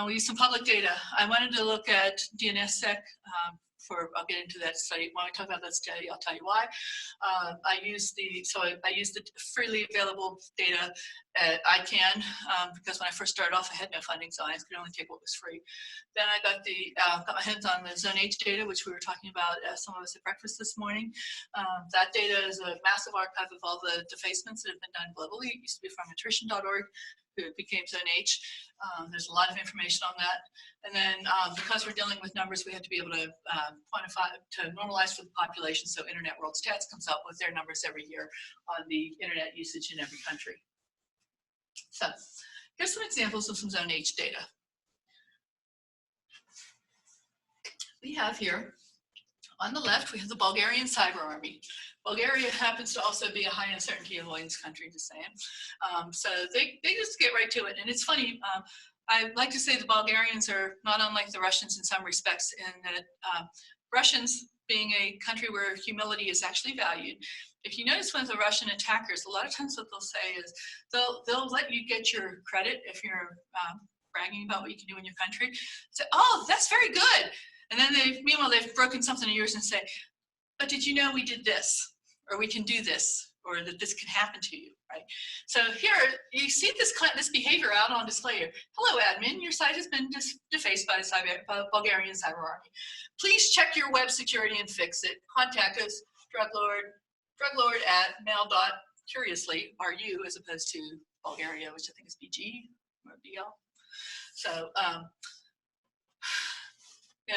We use some public data. I wanted to look at DNSSEC. I'll get into that study. When I talk about that study, I'll tell you why. I use the freely available data at ICANN because when I first started off, I had no funding, so I could only take what was free. Then I got my hands on the Zone H data, which we were talking about some of us at breakfast this morning. That data is a massive archive of all the defacements that have been done globally. It used to be from attrition.org. It became Zone H. There's a lot of information on that. And then because we're dealing with numbers, we have to be able to quantify, to normalize for the population. So Internet World Stats comes up with their numbers every year on the internet usage in every country. So here's some examples of some Zone H data. We have here, on the left, we have the Bulgarian cyber army. Bulgaria happens to also be a high uncertainty avoidance country, just saying. So they just get right to it. And it's funny, I like to say the Bulgarians are not unlike the Russians in some respects, in that Russians, being a country where humility is actually valued, if you notice with the Russian attackers, a lot of times what they'll say is they'll let you get your credit if you're bragging about what you can do in your country. Say, oh, that's very good. And then meanwhile, they've broken something of yours and say, but did you know we did this? Or we can do this, or that this can happen to you, right? So here, you see this behavior out on display here. Hello, admin, your site has been defaced by the Bulgarian cyber army. Please check your web security and fix it. Contact us, druglord at mail.curiously.ru, as opposed to Bulgaria, which I think is BG or BL. So we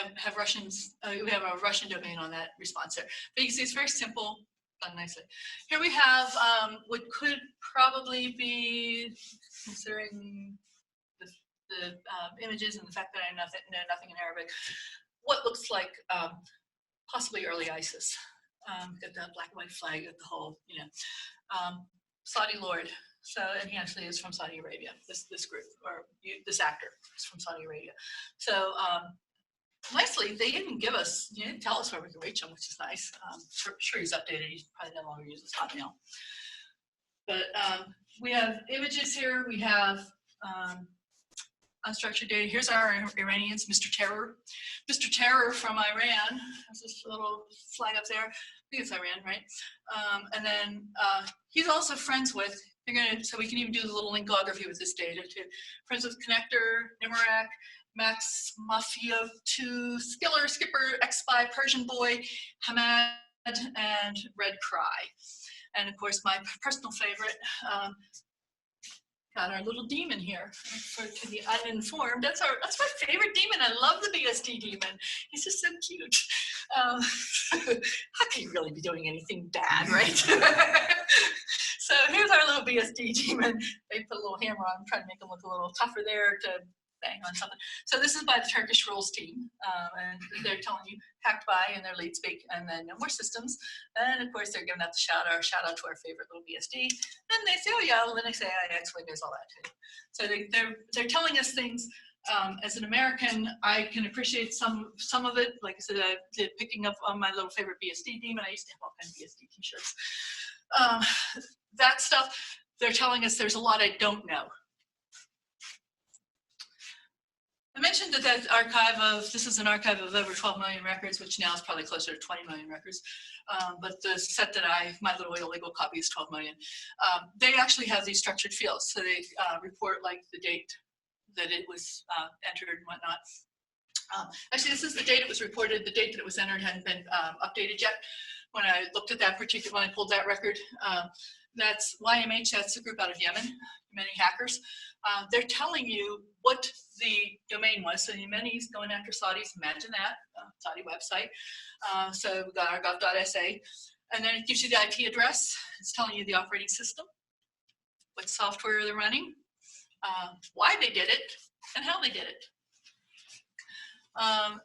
have a Russian domain on that response there. But you can see it's very simple. done nicely. Here we have what could probably be, considering the images and the fact that I know nothing in Arabic, what looks like possibly early ISIS. Got the black and white flag, got the whole, you know, Saudi Lord. So, and he actually is from Saudi Arabia, this group, or this actor is from Saudi Arabia. So, nicely, they didn't give us, you didn't tell us where we could reach him, which is nice. Sure he's updated, he probably no longer uses Hotmail. But we have images here, we have unstructured data. Here's our Iranians, Mr. Terror. Mr. Terror from Iran, there's this little flag up there. I think it's Iran, right? And then he's also friends with, so we can even do the little linkography with this data too. Friends with Connector, Nimarak, Max, Mafia 2, Skiller, Skipper, X-Spy, Persian Boy, Hamad, and Red Cry. And of course, my personal favorite, got our little demon here to the uninformed. That's my favorite demon. I love the BSD demon. He's just so cute. How can you really be doing anything bad, right? So here's our little BSD demon. They put a little hammer on him, trying to make him look a little tougher there to bang on something. So this is by the Turkish rules team, and they're telling you hacked by in their lead speak, and then no more systems. And of course, they're giving out the shout out to our favorite little BSD. And they say, oh yeah, Linux, AIX, Windows, all that too. So they're telling us things. As an American, I can appreciate some of it. Like I said, picking up on my little favorite BSD demon. I used to have all kinds of BSD t-shirts. That stuff, they're telling us there's a lot I don't know. I mentioned that archive of, this is an archive of over 12 million records, which now is probably closer to 20 million records. But the set that my little illegal copy is 12 million. They actually have these structured fields. So they report like the date that it was entered and whatnot. Actually, this is the date it was reported. The date that it was entered hadn't been updated yet. When I looked at that particular, when I pulled that record, that's YMH, that's a group out of Yemen, many hackers. They're telling you what the domain was. So Yemeni's going after Saudis, imagine that, Saudi website. So we got our gov.sa, and then it gives you the IP address. It's telling you the operating system, what software they're running, why they did it, and how they did it.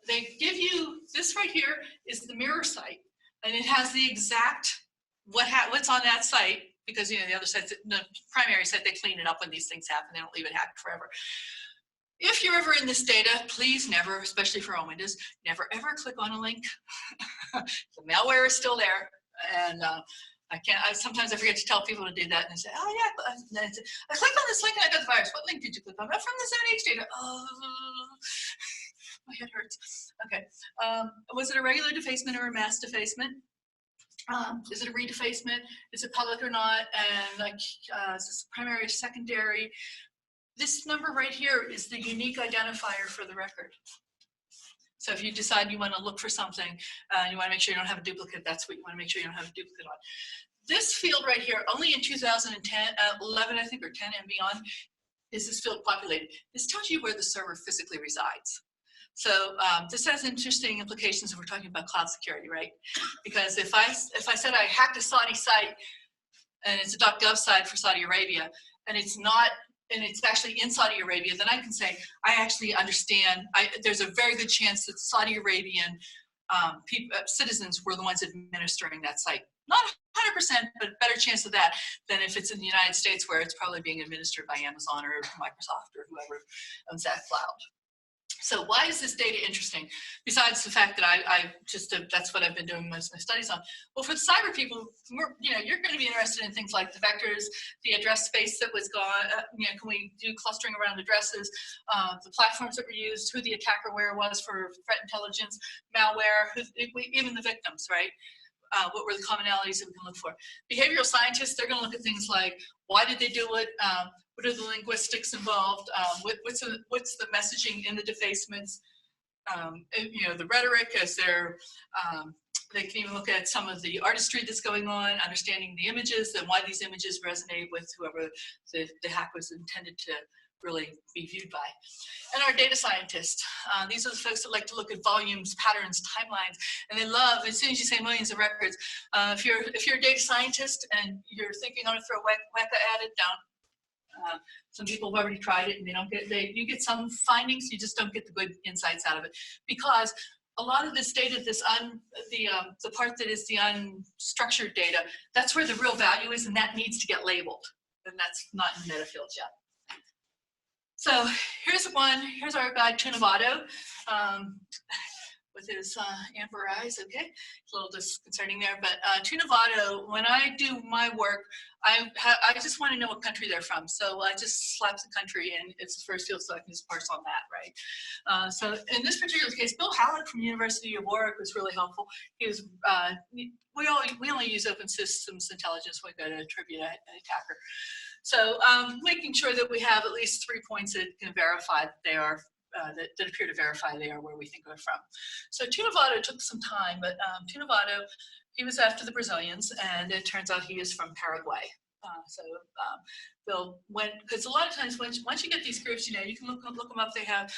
They give you, this right here is the mirror site, and it has the exact, what's on that site, because you know the other site, the primary site, they clean it up when these things happen. They don't leave it hacked forever. If you're ever in this data, please never, especially for on Windows, never ever click on a link. The malware is still there, and sometimes I forget to tell people to do that, and they say, oh yeah, I clicked on this link and I got the virus. What link did you click on? Oh, from the 7H data. Oh, my head hurts. Okay, was it a regular defacement or a mass defacement? Is it a redefacement? Is it public or not? And like, is this primary or secondary? This number right here is the unique identifier for the record. So if you decide you want to look for something, you want to make sure you don't have a duplicate, that's what you want to make sure you don't have a duplicate on. This field right here, only in 2010, 11, I think, or 10 and beyond, is this field populated. This tells you where the server physically resides. So this has interesting implications if we're talking about cloud security, right? Because if I said I hacked a Saudi site and it's a .gov site for Saudi Arabia, and it's not, and it's actually in Saudi Arabia, then I can say I actually understand. There's a very good chance that Saudi Arabian citizens were the ones administering that site. Not 100%, but better chance of that than if it's in the United States, where it's probably being administered by Amazon or Microsoft or whoever owns that cloud. So why is this data interesting? Besides the fact that that's what I've been doing most of my studies on. Well, for the cyber people, you're going to be interested in things like the vectors, the address space that was gone. Can we do clustering around addresses? The platforms that were used, who the attacker where was for threat intelligence, malware, even the victims, right? What were the commonalities that we can look for? Behavioral scientists, they're going to look at things like, why did they do it? What are the linguistics involved? What's the messaging in the defacements? The rhetoric, is there, they can even look at some of the artistry that's going on, understanding the images and why these images resonate with whoever the hack was intended to really be viewed by. And our data scientists. These are the folks that like to look at volumes, patterns, timelines, and they love, as soon as you say millions of records, if you're a data scientist and you're thinking I'm gonna throw Weka at it, don't. Some people have already tried it and they don't get, you get some findings, you just don't get the good insights out of it, because a lot of this data, the part that is the unstructured data, that's where the real value is, and that needs to get labeled, and that's not in meta fields yet. So here's our guy Tunavato, with his amber eyes, okay? It's a little disconcerting there, but Tunavato, when I do my work, I just want to know what country they're from. So I just slap the country and it's the first field, so I can just parse on that, right? So in this particular case, Bill Halleck from the University of Warwick was really helpful. He was, we only use open systems intelligence when we go to attribute an attacker. So making sure that we have at least 3 points that can verify that they are, that appear to verify they are where we think they're from. So Tunavato took some time, but Tunavato, he was after the Brazilians, and it turns out he is from Paraguay. Bill went, because a lot of times once you get these groups, you know, you can look them up. They have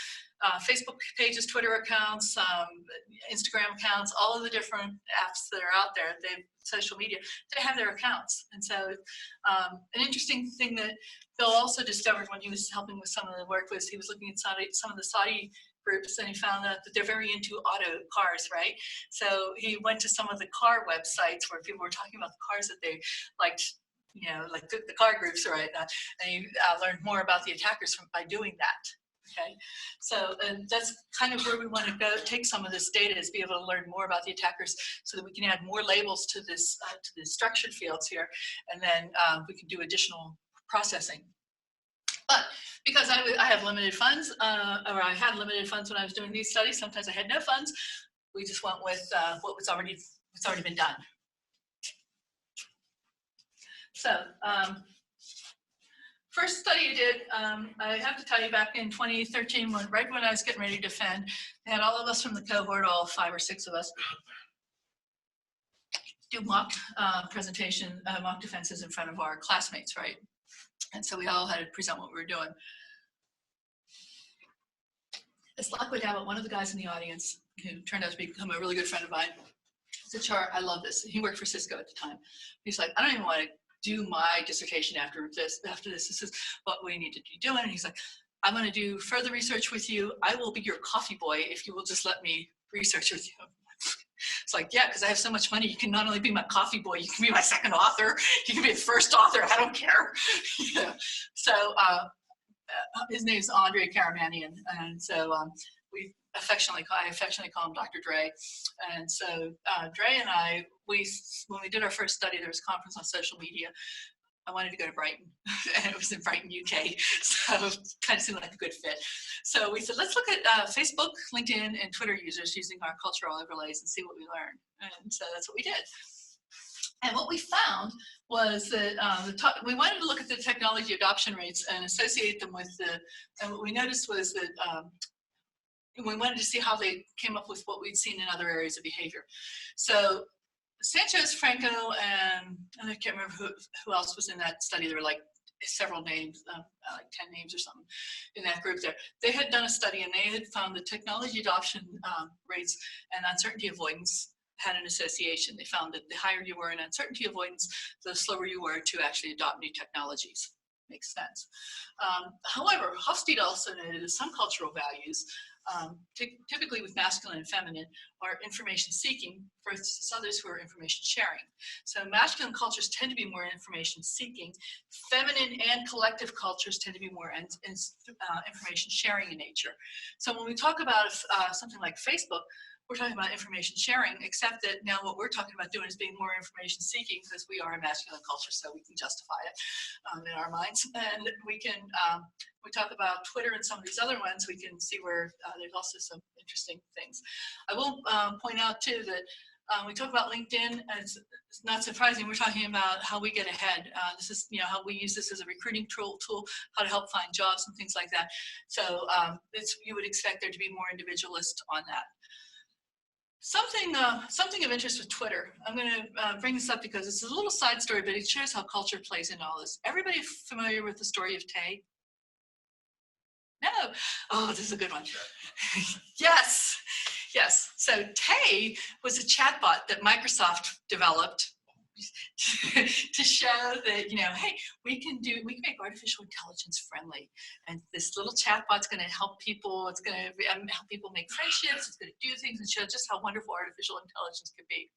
Facebook pages, Twitter accounts, Instagram accounts, all of the different apps that are out there. They have social media. They have their accounts, and so an interesting thing that Bill also discovered when he was helping with some of the work was he was looking at some of the Saudi groups, and he found out that they're very into auto cars, right? So he went to some of the car websites where people were talking about the cars that they liked, you know, like the car groups, right? And he learned more about the attackers by doing that. Okay, so that's kind of where we want to go. Take some of this data is be able to learn more about the attackers, so that we can add more labels to this to the structured fields here, and then we can do additional processing. But because I have limited funds, or I had limited funds when I was doing these studies, sometimes I had no funds. We just went with what's already been done. So first study I did, I have to tell you, back in 2013, right when I was getting ready to defend, they had all of us from the cohort, all 5 or 6 of us, do mock presentation, mock defenses in front of our classmates, right? And so we all had to present what we were doing. As luck would have it, one of the guys in the audience, who turned out to become a really good friend of mine, said, Char, I love this. He worked for Cisco at the time. He's like, I don't even want to do my dissertation after this. This is what we need to be doing. And he's like, I'm going to do further research with you. I will be your coffee boy if you will just let me research with you. It's like, yeah, because I have so much money. You can not only be my coffee boy, you can be my second author. You can be the first author. I don't care. Yeah. So his name is Andre Karamanian, and so I affectionately call him Dr. Dre. And so Dre and I, when we did our first study, there was a conference on social media. I wanted to go to Brighton, and it was in Brighton, UK, so it kind of seemed like a good fit. So we said, let's look at Facebook, LinkedIn, and Twitter users using our cultural overlays and see what we learn. And so that's what we did. And what we found was that we wanted to look at the technology adoption rates and associate them with and what we noticed was that we wanted to see how they came up with what we'd seen in other areas of behavior. So Sanchez, Franco, and I can't remember who else was in that study. There were like several names, like 10 names or something in that group there. They had done a study, and they had found that technology adoption rates and uncertainty avoidance had an association. They found that the higher you were in uncertainty avoidance, the slower you were to actually adopt new technologies. Makes sense. However, Hofstede also noted that some cultural values, typically with masculine and feminine, are information seeking versus others who are information sharing. So masculine cultures tend to be more information seeking. Feminine and collective cultures tend to be more information sharing in nature. So when we talk about something like Facebook, we're talking about information sharing, except that now what we're talking about doing is being more information seeking, because we are a masculine culture, so we can justify it in our minds. And we can, we talk about Twitter and some of these other ones, we can see where there's also some interesting things. I will point out too that we talk about LinkedIn, and it's not surprising, we're talking about how we get ahead. This is, you know, how we use this as a recruiting tool, how to help find jobs and things like that. So you would expect there to be more individualist on that. Something of interest with Twitter. I'm going to bring this up because it's a little side story, but it shows how culture plays in all this. Everybody familiar with the story of Tay? No. Oh, this is a good one. Yes. Yes. So Tay was a chatbot that Microsoft developed to show that, you know, hey, we can make artificial intelligence friendly, and this little chatbot's going to help people. It's going to help people make friendships. It's going to do things and show just how wonderful artificial intelligence can be.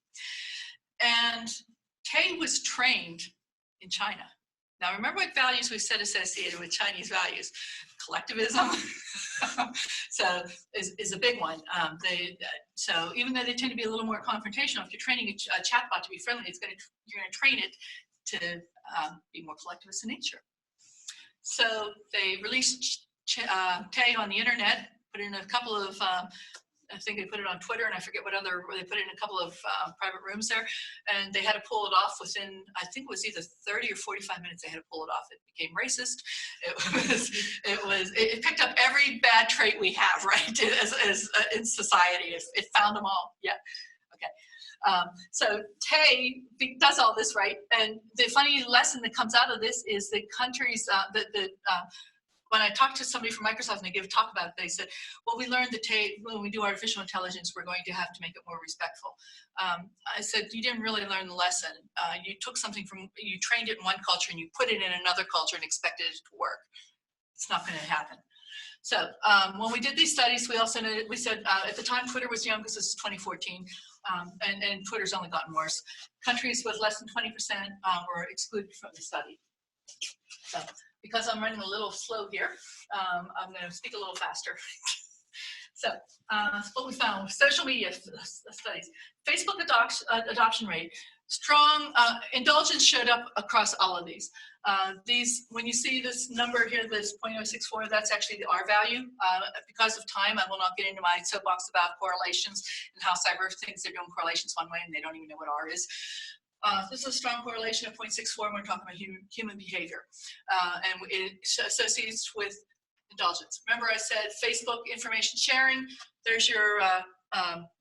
And Tay was trained in China. Now, remember what values we said associated with Chinese values. Collectivism so is a big one. So even though they tend to be a little more confrontational, if you're training a chatbot to be friendly, you're going to train it to be more collectivist in nature. So they released Tay on the internet, put in a couple of I think they put it on Twitter, and I forget what other, they put it in a couple of private rooms there, and they had to pull it off within, I think it was either 30 or 45 minutes they had to pull it off. It became racist. It picked up every bad trait we have, right, as in society. It found them all. Yeah, okay. So Tay does all this, right, and the funny lesson that comes out of this is that countries, when I talked to somebody from Microsoft and they gave a talk about it, they said, well, we learned that when we do artificial intelligence, we're going to have to make it more respectful. I said, you didn't really learn the lesson. You took something you trained it in one culture and you put it in another culture and expected it to work. It's not going to happen. So when we did these studies, we said at the time Twitter was young, because this is 2014, and Twitter's only gotten worse. Countries with less than 20% were excluded from the study. So, because I'm running a little slow here, I'm going to speak a little faster. So, what we found: social media studies, Facebook adoption rate, strong indulgence showed up across all of these. When you see this number here, this 0.064, that's actually the R value. Because of time, I will not get into my soapbox about correlations and how cyber thinks they're doing correlations one way and they don't even know what R is. This is a strong correlation of 0.64 when we're talking about human behavior, and it associates with indulgence. Remember I said Facebook information sharing, there's your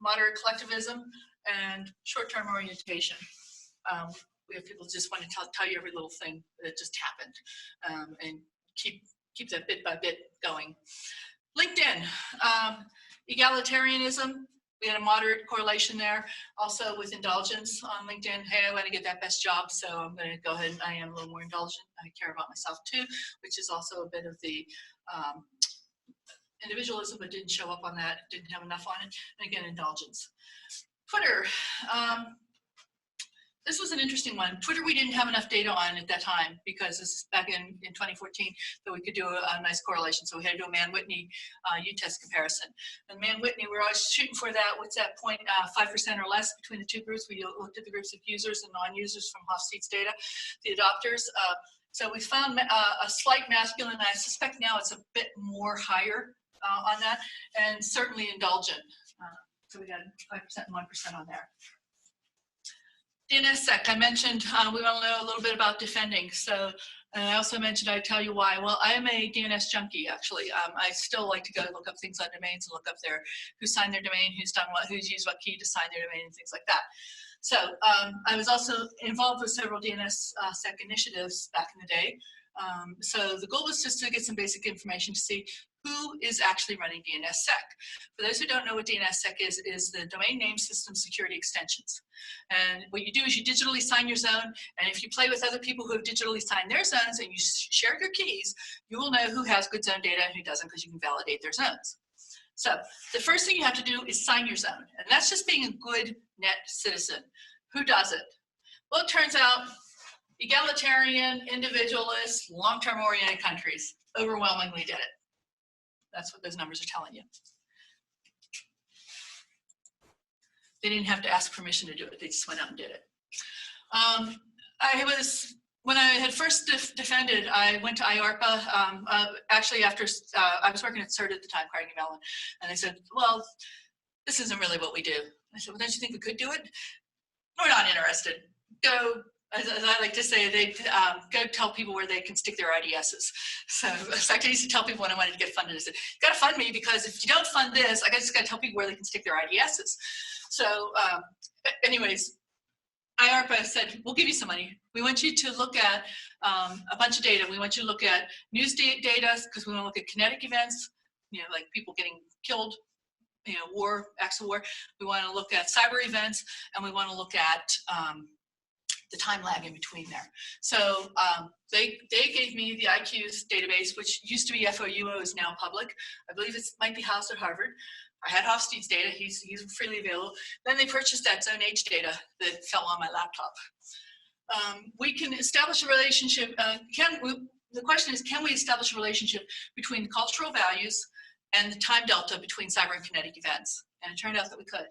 moderate collectivism, and short-term orientation. We have people just want to tell you every little thing that just happened, and keep that bit by bit going. LinkedIn, egalitarianism. We had a moderate correlation there. Also with indulgence on LinkedIn, hey, I want to get that best job, so I'm going to go ahead and I am a little more indulgent. I care about myself too, which is also a bit of the individualism, but didn't show up on that, didn't have enough on it. And again, indulgence. Twitter. This was an interesting one. Twitter, we didn't have enough data on at that time, because this is back in 2014 that we could do a nice correlation. So we had to do a Mann-Whitney U-test comparison. And Mann-Whitney, we're always shooting for that. What's that point? 5% or less between the two groups. We looked at the groups of users and non-users from Hofstede's data, the adopters. So we found a slight masculine. I suspect now it's a bit more higher on that, and certainly indulgent. So we got 5% and 1% on there. DNSSEC, I mentioned we want to know a little bit about defending. So, and I also mentioned I'd tell you why. Well, I am a DNS junkie, actually. I still like to go look up things on domains and look up who signed their domain, who's done what, who's used what key to sign their domain, and things like that. So I was also involved with several DNSSEC initiatives back in the day. So the goal was just to get some basic information to see who is actually running DNSSEC. For those who don't know what DNSSEC is the domain name system security extensions. And what you do is you digitally sign your zone, and if you play with other people who have digitally signed their zones and you share your keys, you will know who has good zone data and who doesn't, because you can validate their zones. So the first thing you have to do is sign your zone, and that's just being a good net citizen. Who does it? Well, it turns out egalitarian, individualist, long-term oriented countries overwhelmingly did it. That's what those numbers are telling you. They didn't have to ask permission to do it. They just went out and did it. When I had first defended, I went to IARPA. Actually, after I was working at CERT at the time, Carnegie Mellon, and they said, well, this isn't really what we do. I said, well, don't you think we could do it? We're not interested. Go. As I like to say, they go tell people where they can stick their IDSs. So in fact, I used to tell people when I wanted to get funded, I said, you got to fund me, because if you don't fund this, I just got to tell people where they can stick their IDSs. So anyways, IARPA said, we'll give you some money. We want you to look at a bunch of data. We want you to look at news data because we want to look at kinetic events, like people getting killed, war, acts of war. We want to look at cyber events, and we want to look at the time lag in between there. So they gave me the IQ's database, which used to be FOUO, is now public. I believe it might be housed at Harvard. I had Hofstede's data, he's freely available. Then they purchased that Zone H data that fell on my laptop. We can establish a relationship, the question is, can we establish a relationship between the cultural values and the time delta between cyber and kinetic events? And it turned out that we could.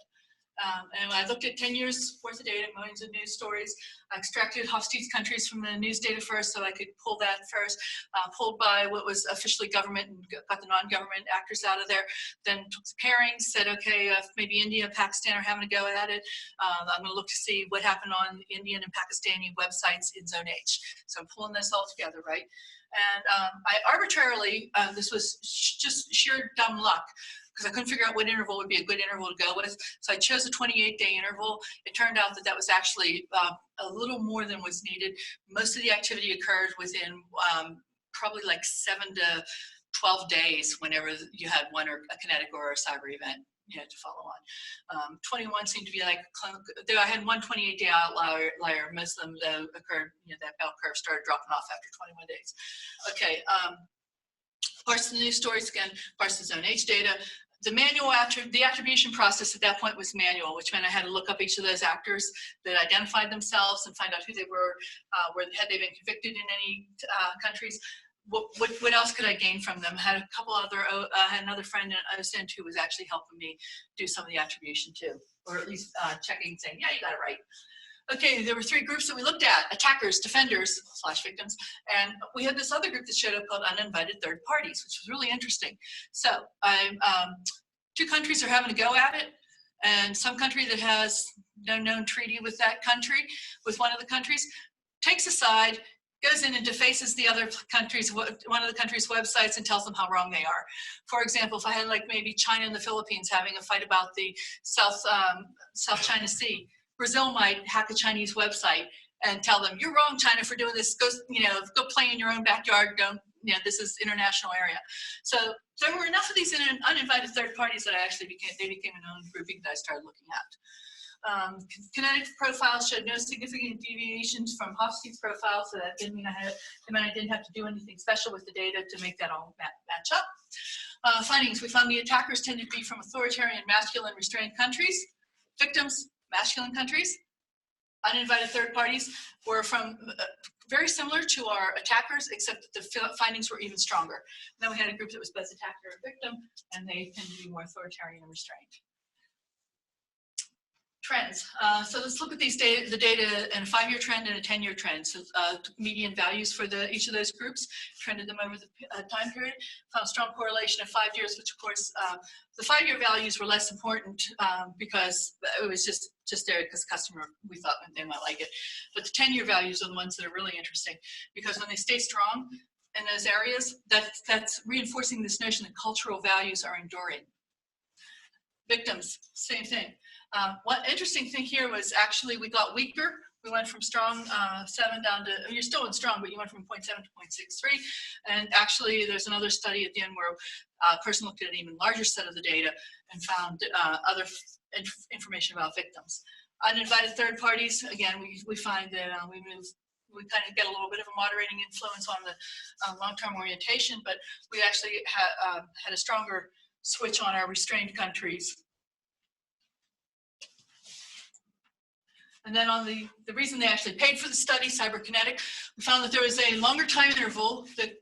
And I looked at 10 years worth of data, millions of news stories. I extracted Hofstede's countries from the news data first, so I could pull that first, pulled by what was officially government and got the non-government actors out of there. Then took the pairings, said, okay, if maybe India and Pakistan are having a go at it, I'm gonna look to see what happened on Indian and Pakistani websites in Zone H. So I'm pulling this all together, right? And I arbitrarily, this was just sheer dumb luck, because I couldn't figure out what interval would be a good interval to go with. So I chose a 28-day interval. It turned out that that was actually a little more than was needed. Most of the activity occurred within probably like 7 to 12 days whenever you had one or a kinetic or a cyber event you had to follow on. 21 seemed to be like, though I had one 28-day outlier, most of them occurred, that bell curve started dropping off after 21 days. Okay, parse the news stories again, parse the Zone H data. The manual the attribution process at that point was manual, which meant I had to look up each of those actors that identified themselves and find out who they were, had they been convicted in any countries. What else could I gain from them? I had a couple other, had another friend in OSINT who was actually helping me do some of the attribution too, or at least checking, saying, yeah, you got it right. Okay, there were 3 groups that we looked at: attackers, defenders / victims, and we had this other group that showed up called uninvited third parties, which was really interesting. So 2 countries are having a go at it, and some country that has no known treaty with that country, with one of the countries, takes a side, goes in and defaces the other country's, one of the country's websites and tells them how wrong they are. For example, if I had like maybe China and the Philippines having a fight about the South China Sea, Brazil might hack a Chinese website and tell them, you're wrong, China, for doing this. Go, go play in your own backyard. Don't, this is international area. So there were enough of these uninvited third parties that they became an own grouping that I started looking at. Kinetic profiles showed no significant deviations from Hofstede's profile, so that didn't mean I didn't have to do anything special with the data to make that all match up. Findings: we found the attackers tended to be from authoritarian, masculine, restrained countries. Victims: masculine countries. Uninvited third parties were from very similar to our attackers, except that the findings were even stronger. Then we had a group that was both attacker and victim, and they tend to be more authoritarian and restrained. Trends. So let's look at the data in a 5-year trend and a 10-year trend. So median values for each of those groups, trended them over the time period, found strong correlation of 5 years, which of course, the 5-year values were less important because it was just there because customer, we thought they might like it. But the 10-year values are the ones that are really interesting, because when they stay strong in those areas, that's reinforcing this notion that cultural values are enduring. Victims, same thing. One interesting thing here was actually we got weaker. We went from strong 7 down to, you're still in strong, but you went from 0.7 to 0.63. And actually there's another study at the end where a person looked at an even larger set of the data and found other information about victims. Uninvited third parties, again, we find that we kind of get a little bit of a moderating influence on the long-term orientation, but we actually had a stronger switch on our restrained countries. And then on the reason they actually paid for the study, cyberkinetic, we found that there was a longer time interval that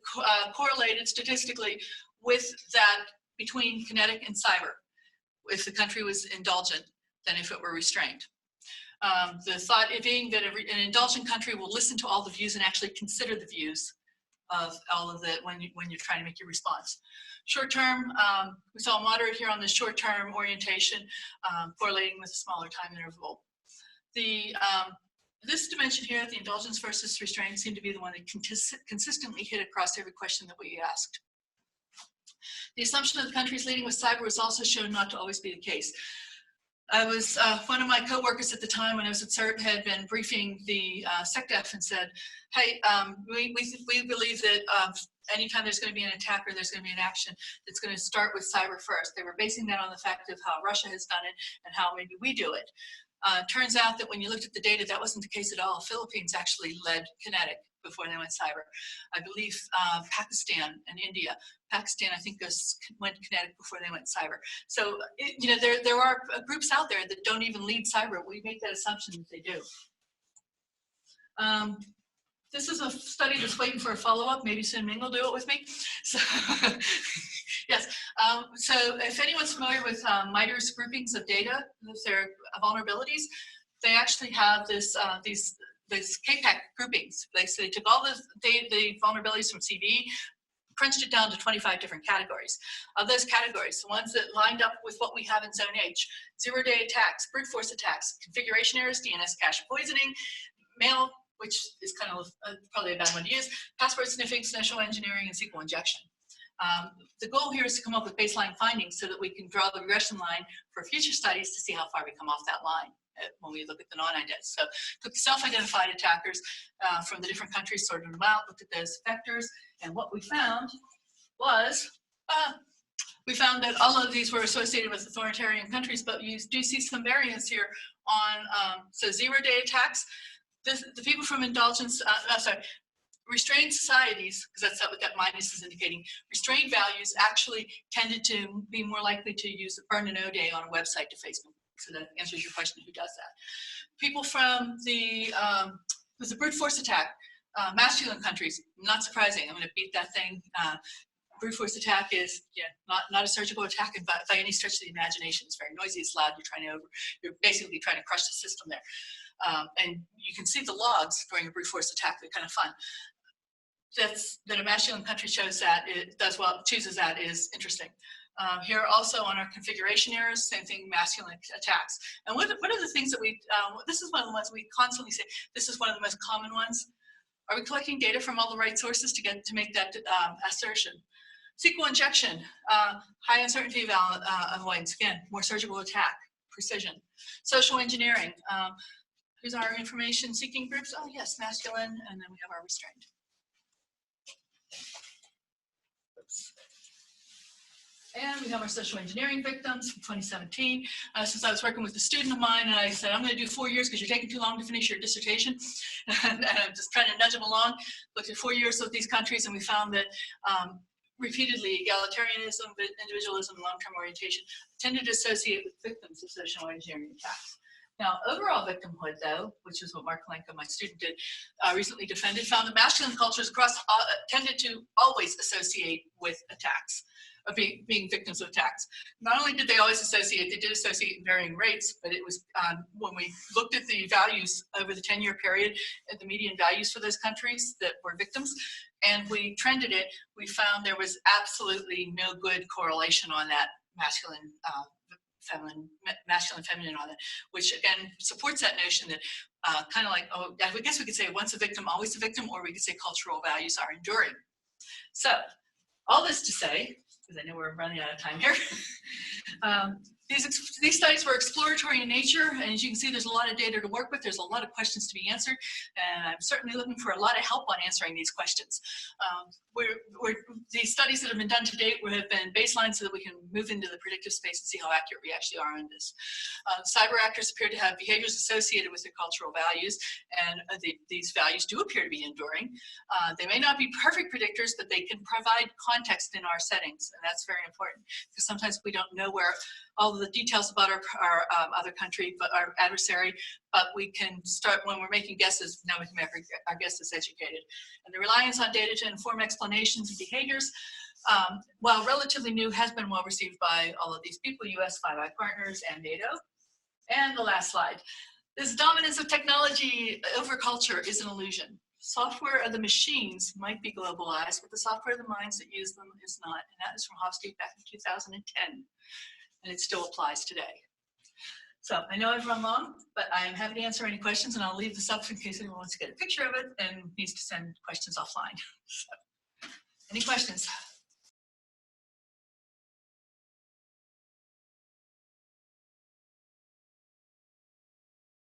correlated statistically with that between kinetic and cyber, if the country was indulgent than if it were restrained. The thought being that an indulgent country will listen to all the views and actually consider the views of all of that when you're trying to make your response. Short term, we saw moderate here on the short term orientation, correlating with a smaller time interval. This dimension here, the indulgence versus restraint, seemed to be the one that consistently hit across every question that we asked. The assumption of the countries leading with cyber was also shown not to always be the case. I was, one of my coworkers at the time when I was at CERT had been briefing the SecDef and said, hey, we believe that anytime there's going to be an attack or there's going to be an action, it's going to start with cyber first. They were basing that on the fact of how Russia has done it and how maybe we do it. Turns out that when you looked at the data, that wasn't the case at all. Philippines actually led kinetic before they went cyber. I believe Pakistan and India. Pakistan, I think, went kinetic before they went cyber. So, you know, there are groups out there that don't even lead cyber. We make that assumption that they do. This is a study that's waiting for a follow-up. Maybe Sun Ming will do it with me. So, yes. So if anyone's familiar with MITRE's groupings of data, their vulnerabilities, they actually have this these KPAC groupings. So they took all the vulnerabilities from CV, crunched it down to 25 different categories. Of those categories, the ones that lined up with what we have in Zone H: zero-day attacks, brute force attacks, configuration errors, DNS cache poisoning, mail, which is kind of probably a bad one to use, password sniffing, social engineering, and SQL injection. The goal here is to come up with baseline findings so that we can draw the regression line for future studies to see how far we come off that line when we look at the non-identified. So took self-identified attackers from the different countries, sorted them out, looked at those vectors, and what we found was, we found that all of these were associated with authoritarian countries, but you do see some variance here on, so zero-day attacks. The people from indulgence, restrained societies, because that's what that minus is indicating, restrained values actually tended to be more likely to use the burn and no day on a website to Facebook. So that answers your question, who does that? People from the, was a brute force attack, masculine countries, not surprising. I'm going to beat that thing. Brute force attack is not a surgical attack by any stretch of the imagination. It's very noisy, it's loud, you're basically trying to crush the system there. And you can see the logs during a brute force attack, they're kind of fun. That a masculine country chose that, it does well, chooses that is interesting. Here also on our configuration errors, same thing, masculine attacks. And what are the things that we, this is one of the ones we constantly say, this is one of the most common ones. Are we collecting data from all the right sources to make that assertion? SQL injection, high uncertainty avoidance, again, more surgical attack, precision. Social engineering, who's our information seeking groups? Oh yes, masculine, and then we have our restrained. Oops. And we have our social engineering victims from 2017. Since I was working with a student of mine, and I said, I'm going to do 4 years because you're taking too long to finish your dissertation. And I'm just trying to nudge them along. Looked at 4 years of these countries, and we found that repeatedly egalitarianism, individualism, long-term orientation tended to associate with victims of social engineering attacks. Now, overall victimhood, though, which is what Mark Lenka, my student, did recently defended, found that masculine cultures across tended to always associate with attacks, of being victims of attacks. Not only did they always associate, they did associate in varying rates, but it was when we looked at the values over the 10-year period, at the median values for those countries that were victims, and we trended it, we found there was absolutely no good correlation on that masculine feminine on it, which again supports that notion that kind of like, oh, I guess we could say once a victim, always a victim, or we could say cultural values are enduring. So all this to say, because I know we're running out of time here, these studies were exploratory in nature, and as you can see, there's a lot of data to work with. There's a lot of questions to be answered, and I'm certainly looking for a lot of help on answering these questions. These studies that have been done to date have been baseline so that we can move into the predictive space and see how accurate we actually are on this. Cyber actors appear to have behaviors associated with their cultural values, and these values do appear to be enduring. They may not be perfect predictors, but they can provide context in our settings, and that's very important, because sometimes we don't know where all the details about our other country, but our adversary, but we can start when we're making guesses. Now we can make our guesses educated. And the reliance on data to inform explanations and behaviors, while relatively new, has been well received by all of these people, US Five Eyes partners and NATO. And the last slide. This dominance of technology over culture is an illusion. Software of the machines might be globalized, but the software of the minds that use them is not. And that is from Hofstede back in 2010. And it still applies today. So I know I've run long, but I am happy to answer any questions, and I'll leave this up in case anyone wants to get a picture of it and needs to send questions offline. So, any questions?